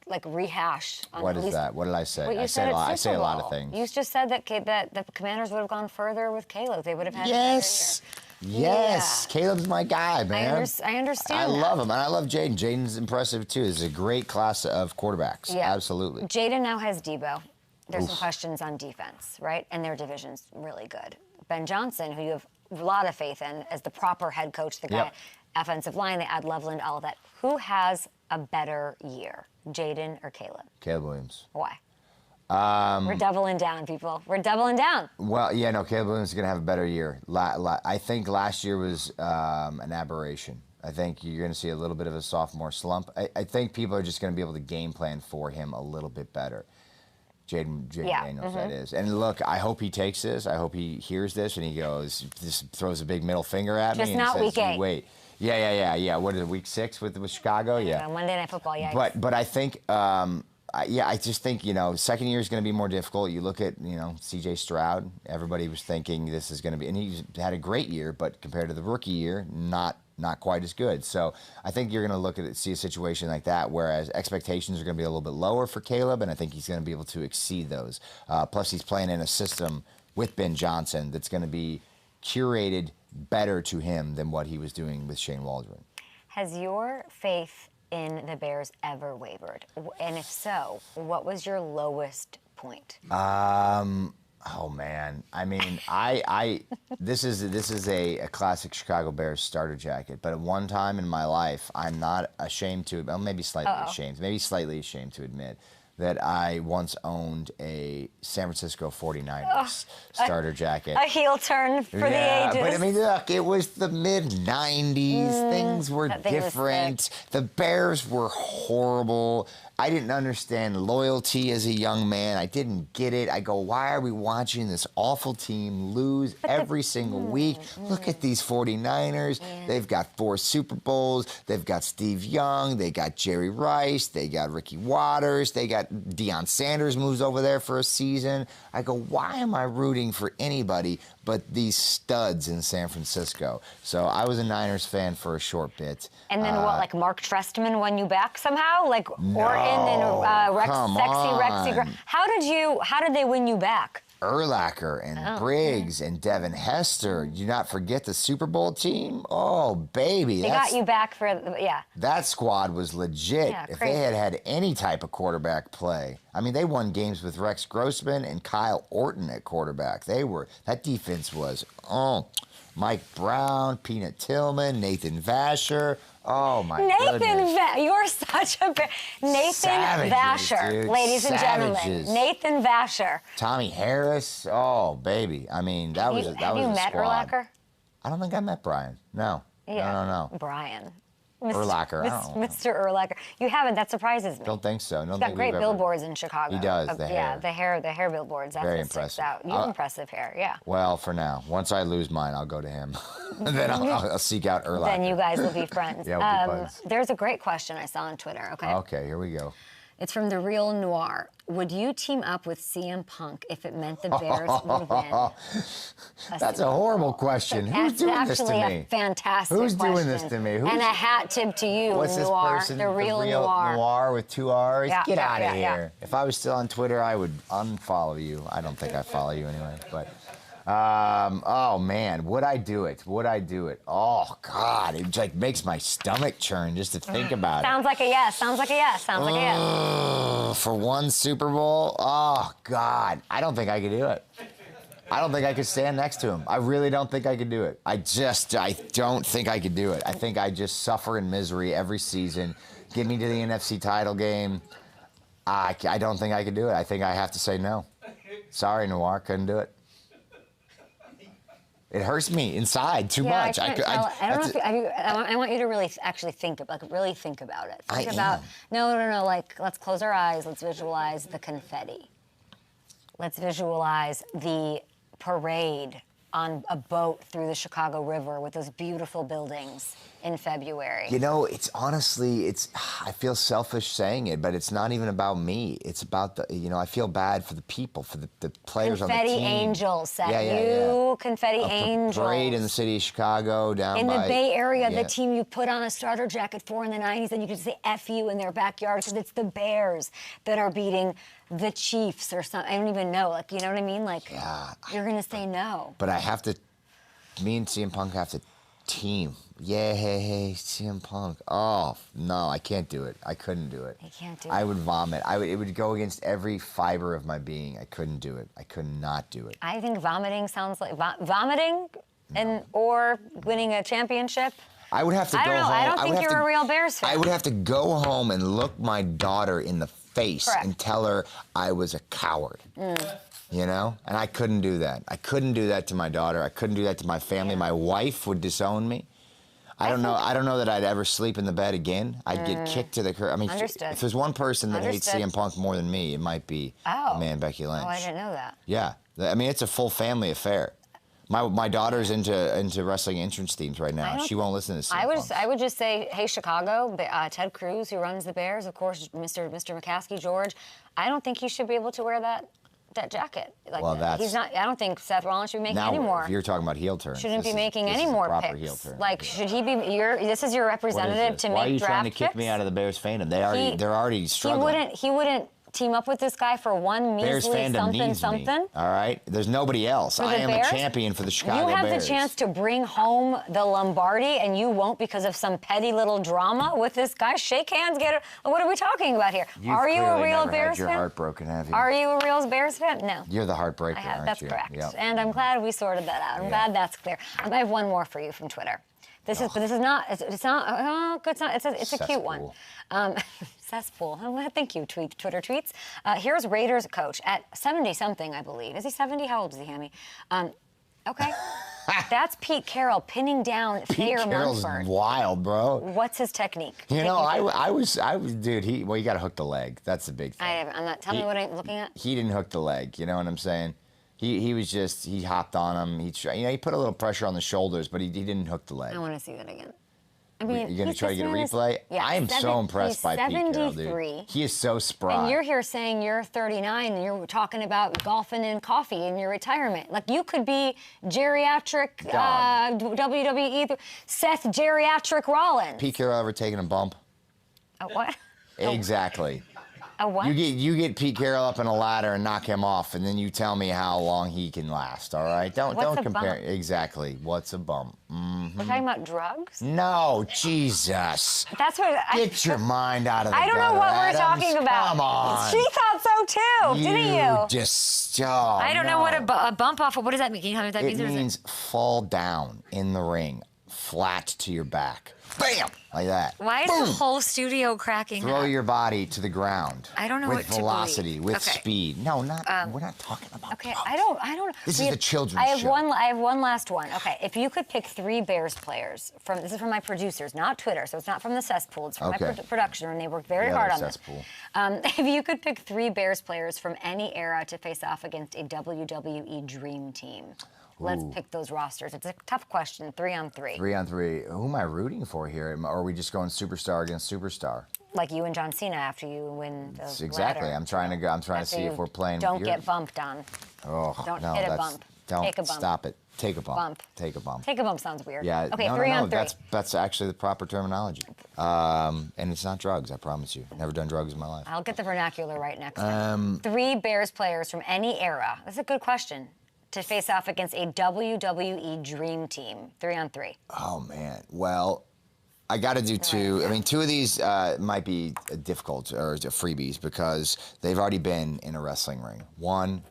like rehashed. On What at is least that? What did I say? what you I said say a at lot. I Super say a lot Bowl. of things. You just said that the Commanders would have gone further with Caleb. They would have had. Yes. Yes, Yeah. Caleb's my guy, man. I understand. I that. love him, and I love Jaden. Jaden's impressive too. This is a great class of quarterbacks. Yeah. Absolutely. Jaden now has Debo. There's some questions on defense, right? And their division's really good. Ben Johnson, who you have a lot of faith in as the proper head coach, the guy, Yep. offensive line, they add Loveland, all of that. Who has a better year, Jaden or Caleb? Caleb Williams. Why? We're doubling down, people. We're doubling down. Well, yeah, no, Caleb Williams is going to have a better year. I think last year was an aberration. I think you're going to see a little bit of a sophomore slump. I think people are just going to be able to game plan for him a little bit better. Jaden Daniels, that is. And look, I hope he takes this. I hope he hears this and he goes, just throws a big middle finger at me Just and not says, week 8. wait. Yeah. What is it, week 6 with Chicago? Yeah. Monday Night Football, yeah. But I think, I just think, second year is going to be more difficult. You look at, C.J. Stroud. Everybody was thinking this is going to be, and he's had a great year, but compared to the rookie year, not quite as good. So I think you're going to look at it, see a situation like that, whereas expectations are going to be a little bit lower for Caleb, and I think he's going to be able to exceed those. Plus, he's playing in a system with Ben Johnson that's going to be curated better to him than what he was doing with Shane Waldron. Has your faith in the Bears ever wavered? And if so, what was your lowest point? Oh man, I mean, this is a classic Chicago Bears starter jacket. But at one time in my life, I'm not ashamed to, well, maybe slightly ashamed to admit that I once owned a San Francisco 49ers starter jacket. A heel turn for the ages. But I mean, look, it was the mid-90s. Things were different. The Bears were horrible. I didn't understand loyalty as a young man. I didn't get it. I go, why are we watching this awful team lose every single week? Look at these 49ers. Yeah. They've got 4 Super Bowls. They've got Steve Young. They got Jerry Rice. They got Ricky Waters. They got Deion Sanders moves over there for a season. I go, why am I rooting for anybody but these studs in San Francisco? So I was a Niners fan for a short bit. And then what, like Mark Trestman won you back somehow? Like Orton and Rexy. How did they win you back? Urlacher and Briggs and Devin Hester. Do you not forget the Super Bowl team? Oh, baby. They got you back for, That squad was legit. Yeah, if crazy. they had any type of quarterback play. I mean, they won games with Rex Grossman and Kyle Orton at quarterback. That defense was, Mike Brown, Peanut Tillman, Nathan Vasher. Oh, my goodness. You're such a Nathan Savages, Vasher, dude. ladies and Savages. gentlemen. Nathan Vasher. Tommy Harris. Oh, baby. I mean, that was a squad. Have you met Urlacher? I don't think I met Brian. No. Yeah. No. Brian. Urlacher. I don't know. Mr. Urlacher. You haven't. That surprises me. Don't think so. He's got great billboards in Chicago. He does. The hair billboards. That's very what sticks impressive. out. You have impressive hair. Yeah. Well, for now. Once I lose mine, I'll go to him. And then I'll seek out Urlacher. Then you guys will be friends. Yeah, we'll be buds. There's a great question I saw on Twitter. Okay. Okay, here we go. It's from The Real Noir. Would you team up with CM Punk if it meant the Bears would win? That's a horrible question. Who's doing this to me? Actually, a fantastic Who's question. doing this to me? And a hat tip to you, What's this Noir. person? The Real Noir. Noir with 2 R's? Yeah, Get yeah, out of yeah, here. yeah. If I was still on Twitter, I would unfollow you. I don't think I follow you anyway, but... oh man, would I do it? Oh God, it like makes my stomach churn just to think about it. Sounds like a yes. For one Super Bowl? Oh God, I don't think I could do it. I don't think I could stand next to him. I really don't think I could do it. I don't think I could do it. I think I just suffer in misery every season. Get me to the NFC title game. I don't think I could do it. I think I have to say no. Sorry, Noir, couldn't do it. It hurts me inside too much. I want you to really actually think about it. No. Like, let's close our eyes. Let's visualize the confetti. Let's visualize the parade on a boat through the Chicago River with those beautiful buildings in February. You know, I feel selfish saying it, but it's not even about me. It's about I feel bad for the people, for the players on the team. Confetti angels, Seth. Yeah. Confetti angels. Parade in the city of Chicago in the Bay Area, the team you put on a starter jacket for in the 90s, and you could say F you in their backyard because it's the Bears that are beating the Chiefs or something. I don't even know. Like, you know what I mean? Like, you're going to say no. But me and CM Punk have to team. Yeah, hey, CM Punk. Oh, no, I can't do it. I couldn't do it. You can't do it. I would vomit. It would go against every fiber of my being. I couldn't do it. I could not do it. I think vomiting sounds like vomiting or winning a championship. I would have to go home. I don't think you're a real Bears fan. I would have to go home and look my daughter in the face Correct. and tell her I was a coward. You know? And I couldn't do that. I couldn't do that to my daughter. I couldn't do that to my family. My wife would disown me. I don't know that I'd ever sleep in the bed again. I'd get kicked to the curb. I mean, if there's one person that hates CM Punk more than me, it might be man Becky Lynch. Oh, I didn't know that. Yeah. I mean, it's a full family affair. My daughter's into wrestling entrance themes right now. She won't listen to CM Punk. I would just say, hey, Chicago, Ted Cruz, who runs the Bears, of course, Mr. McCaskey, George, I don't think he should be able to wear that jacket. Like, well, he's not. I don't think Seth Rollins should be making any more. If you're talking about heel turns, shouldn't be making any more picks. Heel turn. Like, should he be? This is your representative to make draft picks. Why are you trying to kick me out of the Bears fandom? They're already struggling. He wouldn't team up with this guy for one measly something. All right, there's nobody else. I am a champion for the Chicago Bears. You have the chance to bring home the Lombardi, and you won't because of some petty little drama with this guy. Shake hands, get it. What are we talking about here? Are you a real Bears fan? You're heartbroken, have you? Are you a real Bears fan? No. You're the heartbreaker, aren't you? That's correct. Yep. And I'm glad we sorted that out. I'm glad that's clear. I have one more for you from Twitter. This is not. It's not. Oh, it's not. It's a cute one. Cesspool. Oh, thank you. Twitter tweets. Here's Raiders coach at 70-something, I believe. Is he 70? How old is he, Hammy? Okay. That's Pete Carroll pinning down Thayer Carroll's Munford. wild, bro. What's his technique? You know, I was, dude. You got to hook the leg. That's the big thing. I'm not. Tell me what I'm looking at. He didn't hook the leg. You know what I'm saying? He was just, he hopped on him. He put a little pressure on the shoulders, but he didn't hook the leg. I want to see that again. I mean, you're gonna try to get a replay? Yeah, I am so impressed by Pete Carroll, dude. He is so spry. And you're here saying you're 39 and you're talking about golfing and coffee in your retirement. Like, you could be geriatric WWE, Seth Geriatric Rollins. Pete Carroll ever taken a bump? A what? Exactly. A what? You get Pete Carroll up in a ladder and knock him off, and then you tell me how long he can last. All right, don't compare. Bump? Exactly. What's a bump? Mm-hmm. We're talking about drugs? No, Jesus. That's what. Get your mind out of the I don't know what Adams. we're talking about. Come on. She thought so too, didn't you? Just. I don't know what a bump off. What does that mean? Can you tell me what that means? It means fall down in the ring, flat to your back. Bam! Like that. Why is Boom. the whole studio cracking Throw up? your body to the ground. I don't know with what to velocity, believe. with Okay. speed. No, not. We're not talking about. Okay, pumps. I don't. This is the children's show. I have one last one. Okay, if you could pick 3 Bears players from, this is from my producers, not Twitter, so it's not from the cesspool. It's from my production, and they worked very hard on cesspool. this. If you could pick 3 Bears players from any era to face off against a WWE Dream Team. Let's pick those rosters. It's a tough question. 3-on-3. 3-on-3. Who am I rooting for here? Or are we just going superstar against superstar? Like you and John Cena after you win the Exactly. ladder. I'm trying to see if we're playing. Don't get bumped on. Oh, Don't no, hit a bump. Don't Take a bump. stop it. Take a bump. Bump. Take a bump. Take a bump sounds weird. Yeah. Okay, no, 3-on-3. That's actually the proper terminology. And it's not drugs. I promise you. Never done drugs in my life. I'll get the vernacular right next time. 3 Bears players from any era. That's a good question. To face off against a WWE Dream Team. 3-on-3. Oh, man. Well, I got to do 2. I mean, 2 of these might be difficult or freebies because they've already been in a wrestling ring. 1,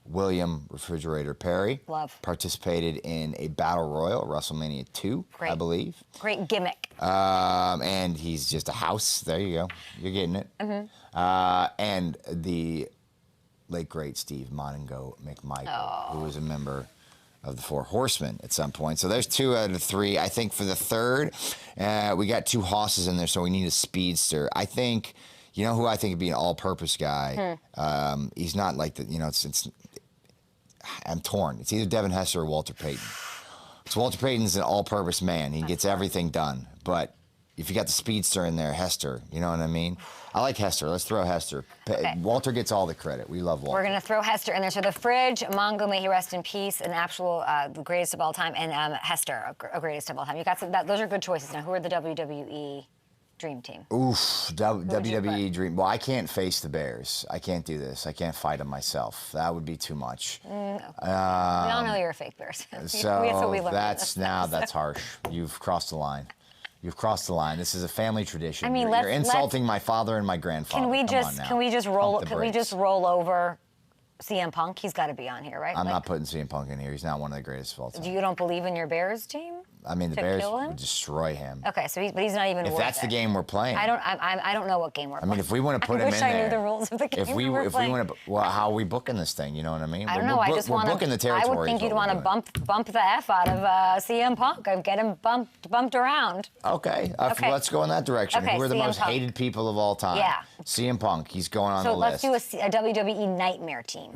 William Refrigerator Perry. Love. Participated in a battle royal, WrestleMania 2, I believe. Great gimmick. And he's just a house. There you go. You're getting it. Mm-hmm. And the late, great Steve Moningo McMichael, who was a member of the 4 Horsemen at some point. So there's 2 out of 3. I think for the 3rd, we got 2 hosses in there, so we need a speedster. I think, you know who I think would be an all-purpose guy? He's not like the, I'm torn. It's either Devin Hester or Walter Payton. So Walter Payton's an all-purpose man. He gets everything done. But if you got the speedster in there, Hester, you know what I mean? I like Hester. Let's throw Hester. Okay. Walter gets all the credit. We love Walter. We're going to throw Hester in there. So the Fridge, Mongo, may he rest in peace, an actual the greatest of all time, and Hester, a greatest of all time. You got some, those are good choices. Now, who are the WWE Dream Team? Oof, WWE Dream. Well, I can't face the Bears. I can't do this. I can't fight them myself. That would be too much. We all know you're a fake Bears. So That's what we learned. that's harsh. You've crossed the line. You've crossed the line. This is a family tradition. I mean, you're insulting my father and my grandfather. Can we just roll over CM Punk? He's got to be on here, right? I'm not putting CM Punk in here. He's not one of the greatest of all time. You don't believe in your Bears team? I mean, the Bears would destroy him. Okay, so he's not even. If that's the game we're playing. I don't know what game we're playing. I mean, if we want to put him in there. I wish I knew the rules of the game. If we want to, well, how are we booking this thing? You know what I mean? I don't know. I just want to. Booking the territory. I would think you'd want to bump the F out of CM Punk and get him bumped around. Okay. Let's go in that direction. Okay, Who are the CM most Punk. hated people of all time? Yeah. CM Punk. He's going on the list. So let's do a WWE Nightmare team.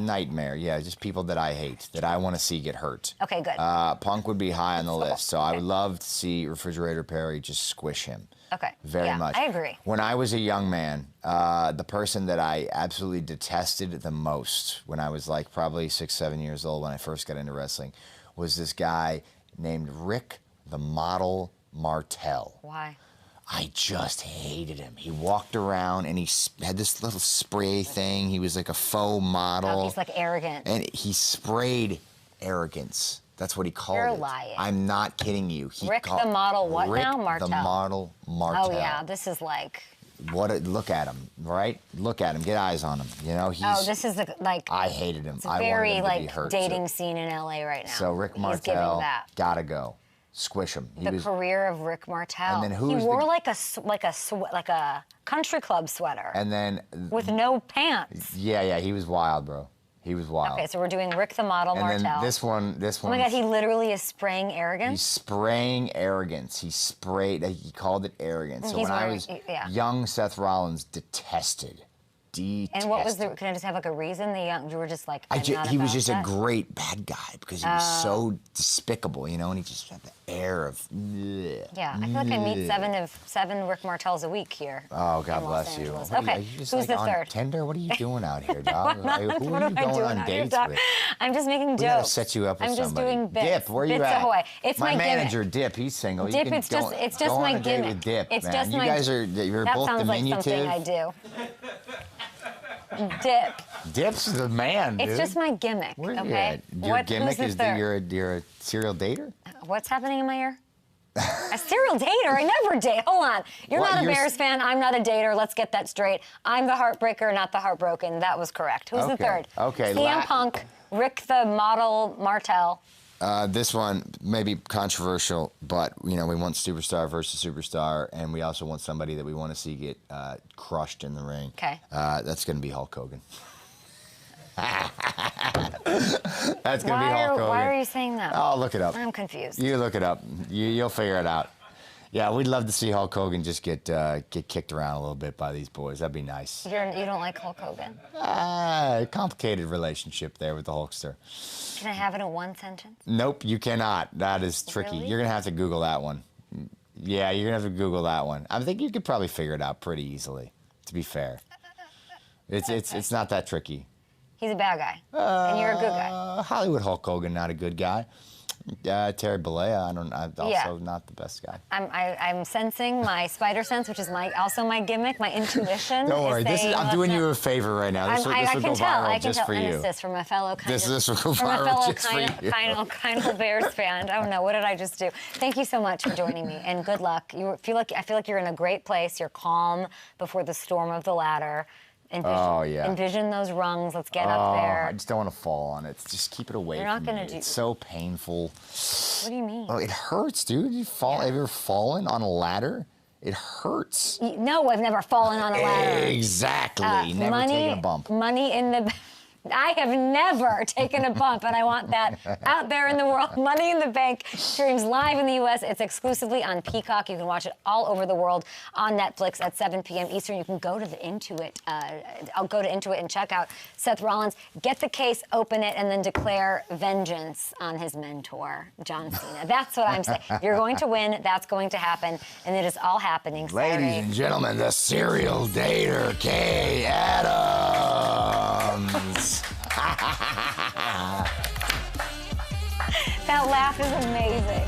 Nightmare. Yeah, just people that I hate, that I want to see get hurt. Okay, good. Punk would be high on the list. So I would love to see Refrigerator Perry just squish him. Okay. Very much. I agree. When I was a young man, the person that I absolutely detested the most when I was like probably 6, 7 years old when I first got into wrestling was this guy named Rick the Model Martel. Why? I just hated him. He walked around and he had this little spray thing. He was like a faux model. Oh, he's like arrogant. And he sprayed arrogance. That's what he called it. You're lying. I'm not kidding you. Rick the Model what Rick now? Martel. the Model Martel. Oh, yeah. This is like... Look at him, right? Look at him. Get eyes on him. You know, this is like... I hated him. It's I very, wanted him to be hurt, dating scene in L.A. right now. So Rick He's giving Martel, that. gotta go. Squish him. The career of Rick Martel. And then he wore like a country club sweater. And then with no pants. Yeah, he was wild, bro. He was wild. Okay, so we're doing Rick the Model Martel. And then this one. Oh my God, he literally is spraying arrogance. He's spraying arrogance. He called it arrogance. So when I was young, Seth Rollins detested. And what was can I just have like a reason? You were just like, he was just a great bad guy because he was so despicable, you know, and he just had the air of. Yeah, I feel like I meet seven Rick Martels a week here. Oh, God bless you. Okay, are you just who's like the on third? Tinder? What are you doing out here, dog? What am I doing on dates with? I'm just making jokes. We gotta set you up with I'm just somebody. doing bits. Dip, where are you bits at? Ahoy. It's my manager, gimmick. Dip. He's single. Dip, you can it's just go my on a date gimmick. with Dip, It's man. just you guys you're that both sounds diminutive. like something I do. Dip. Dip's the man, dude. It's just my gimmick. Where you okay. at? Your gimmick is that you're a serial dater? What's happening in my ear? A serial dater? I never date. Hold on. You're not a Bears fan. I'm not a dater. Let's get that straight. I'm the heartbreaker, not the heartbroken. That was correct. Who's the third? Okay. CM Punk, Rick the Model Martel. This one may be controversial, but we want superstar versus superstar, and we also want somebody that we want to see get crushed in the ring. Okay. That's going to be Hulk Hogan. That's going to be Hulk Hogan. Why are you saying that? Oh, look it up. I'm confused. You look it up. You'll figure it out. Yeah, we'd love to see Hulk Hogan just get kicked around a little bit by these boys. That'd be nice. You don't like Hulk Hogan? Complicated relationship there with the Hulkster. Can I have it in one sentence? Nope, you cannot. That is tricky. Really? You're going to have to Google that one. Yeah, you're going to have to Google that one. I think you could probably figure it out pretty easily, to be fair. It's not that tricky. He's a bad guy, and you're a good guy. Hollywood Hulk Hogan, not a good guy. Terry Bollea, I'm also not the best guy. I'm sensing my spider sense, which is also my gimmick, my intuition. Don't worry, I'm doing you a favor right now. This will go viral just for you. And assist from a fellow this will go viral just for you. Kind of Bears fan. I don't know, what did I just do? Thank you so much for joining me, and good luck. I feel like you're in a great place. You're calm before the storm of the ladder. Envision those rungs. Let's get up there. I just don't want to fall on it. Just keep it away from me. It's so painful. What do you mean? Oh, it hurts, dude. Have you ever fallen on a ladder? It hurts. No, I've never fallen on a ladder. Exactly. Never taken a bump. Money in the... I have never taken a bump, and I want that out there in the world. Money in the Bank streams live in the U.S. It's exclusively on Peacock. You can watch it all over the world on Netflix at 7 p.m. Eastern. You can go to Intuit. I'll go to Intuit and check out Seth Rollins. Get the case, open it, and then declare vengeance on his mentor, John Cena. That's what I'm saying. You're going to win. That's going to happen, and it is all happening Saturday. Ladies and gentlemen, the serial dater, Kay Adams. That laugh is amazing.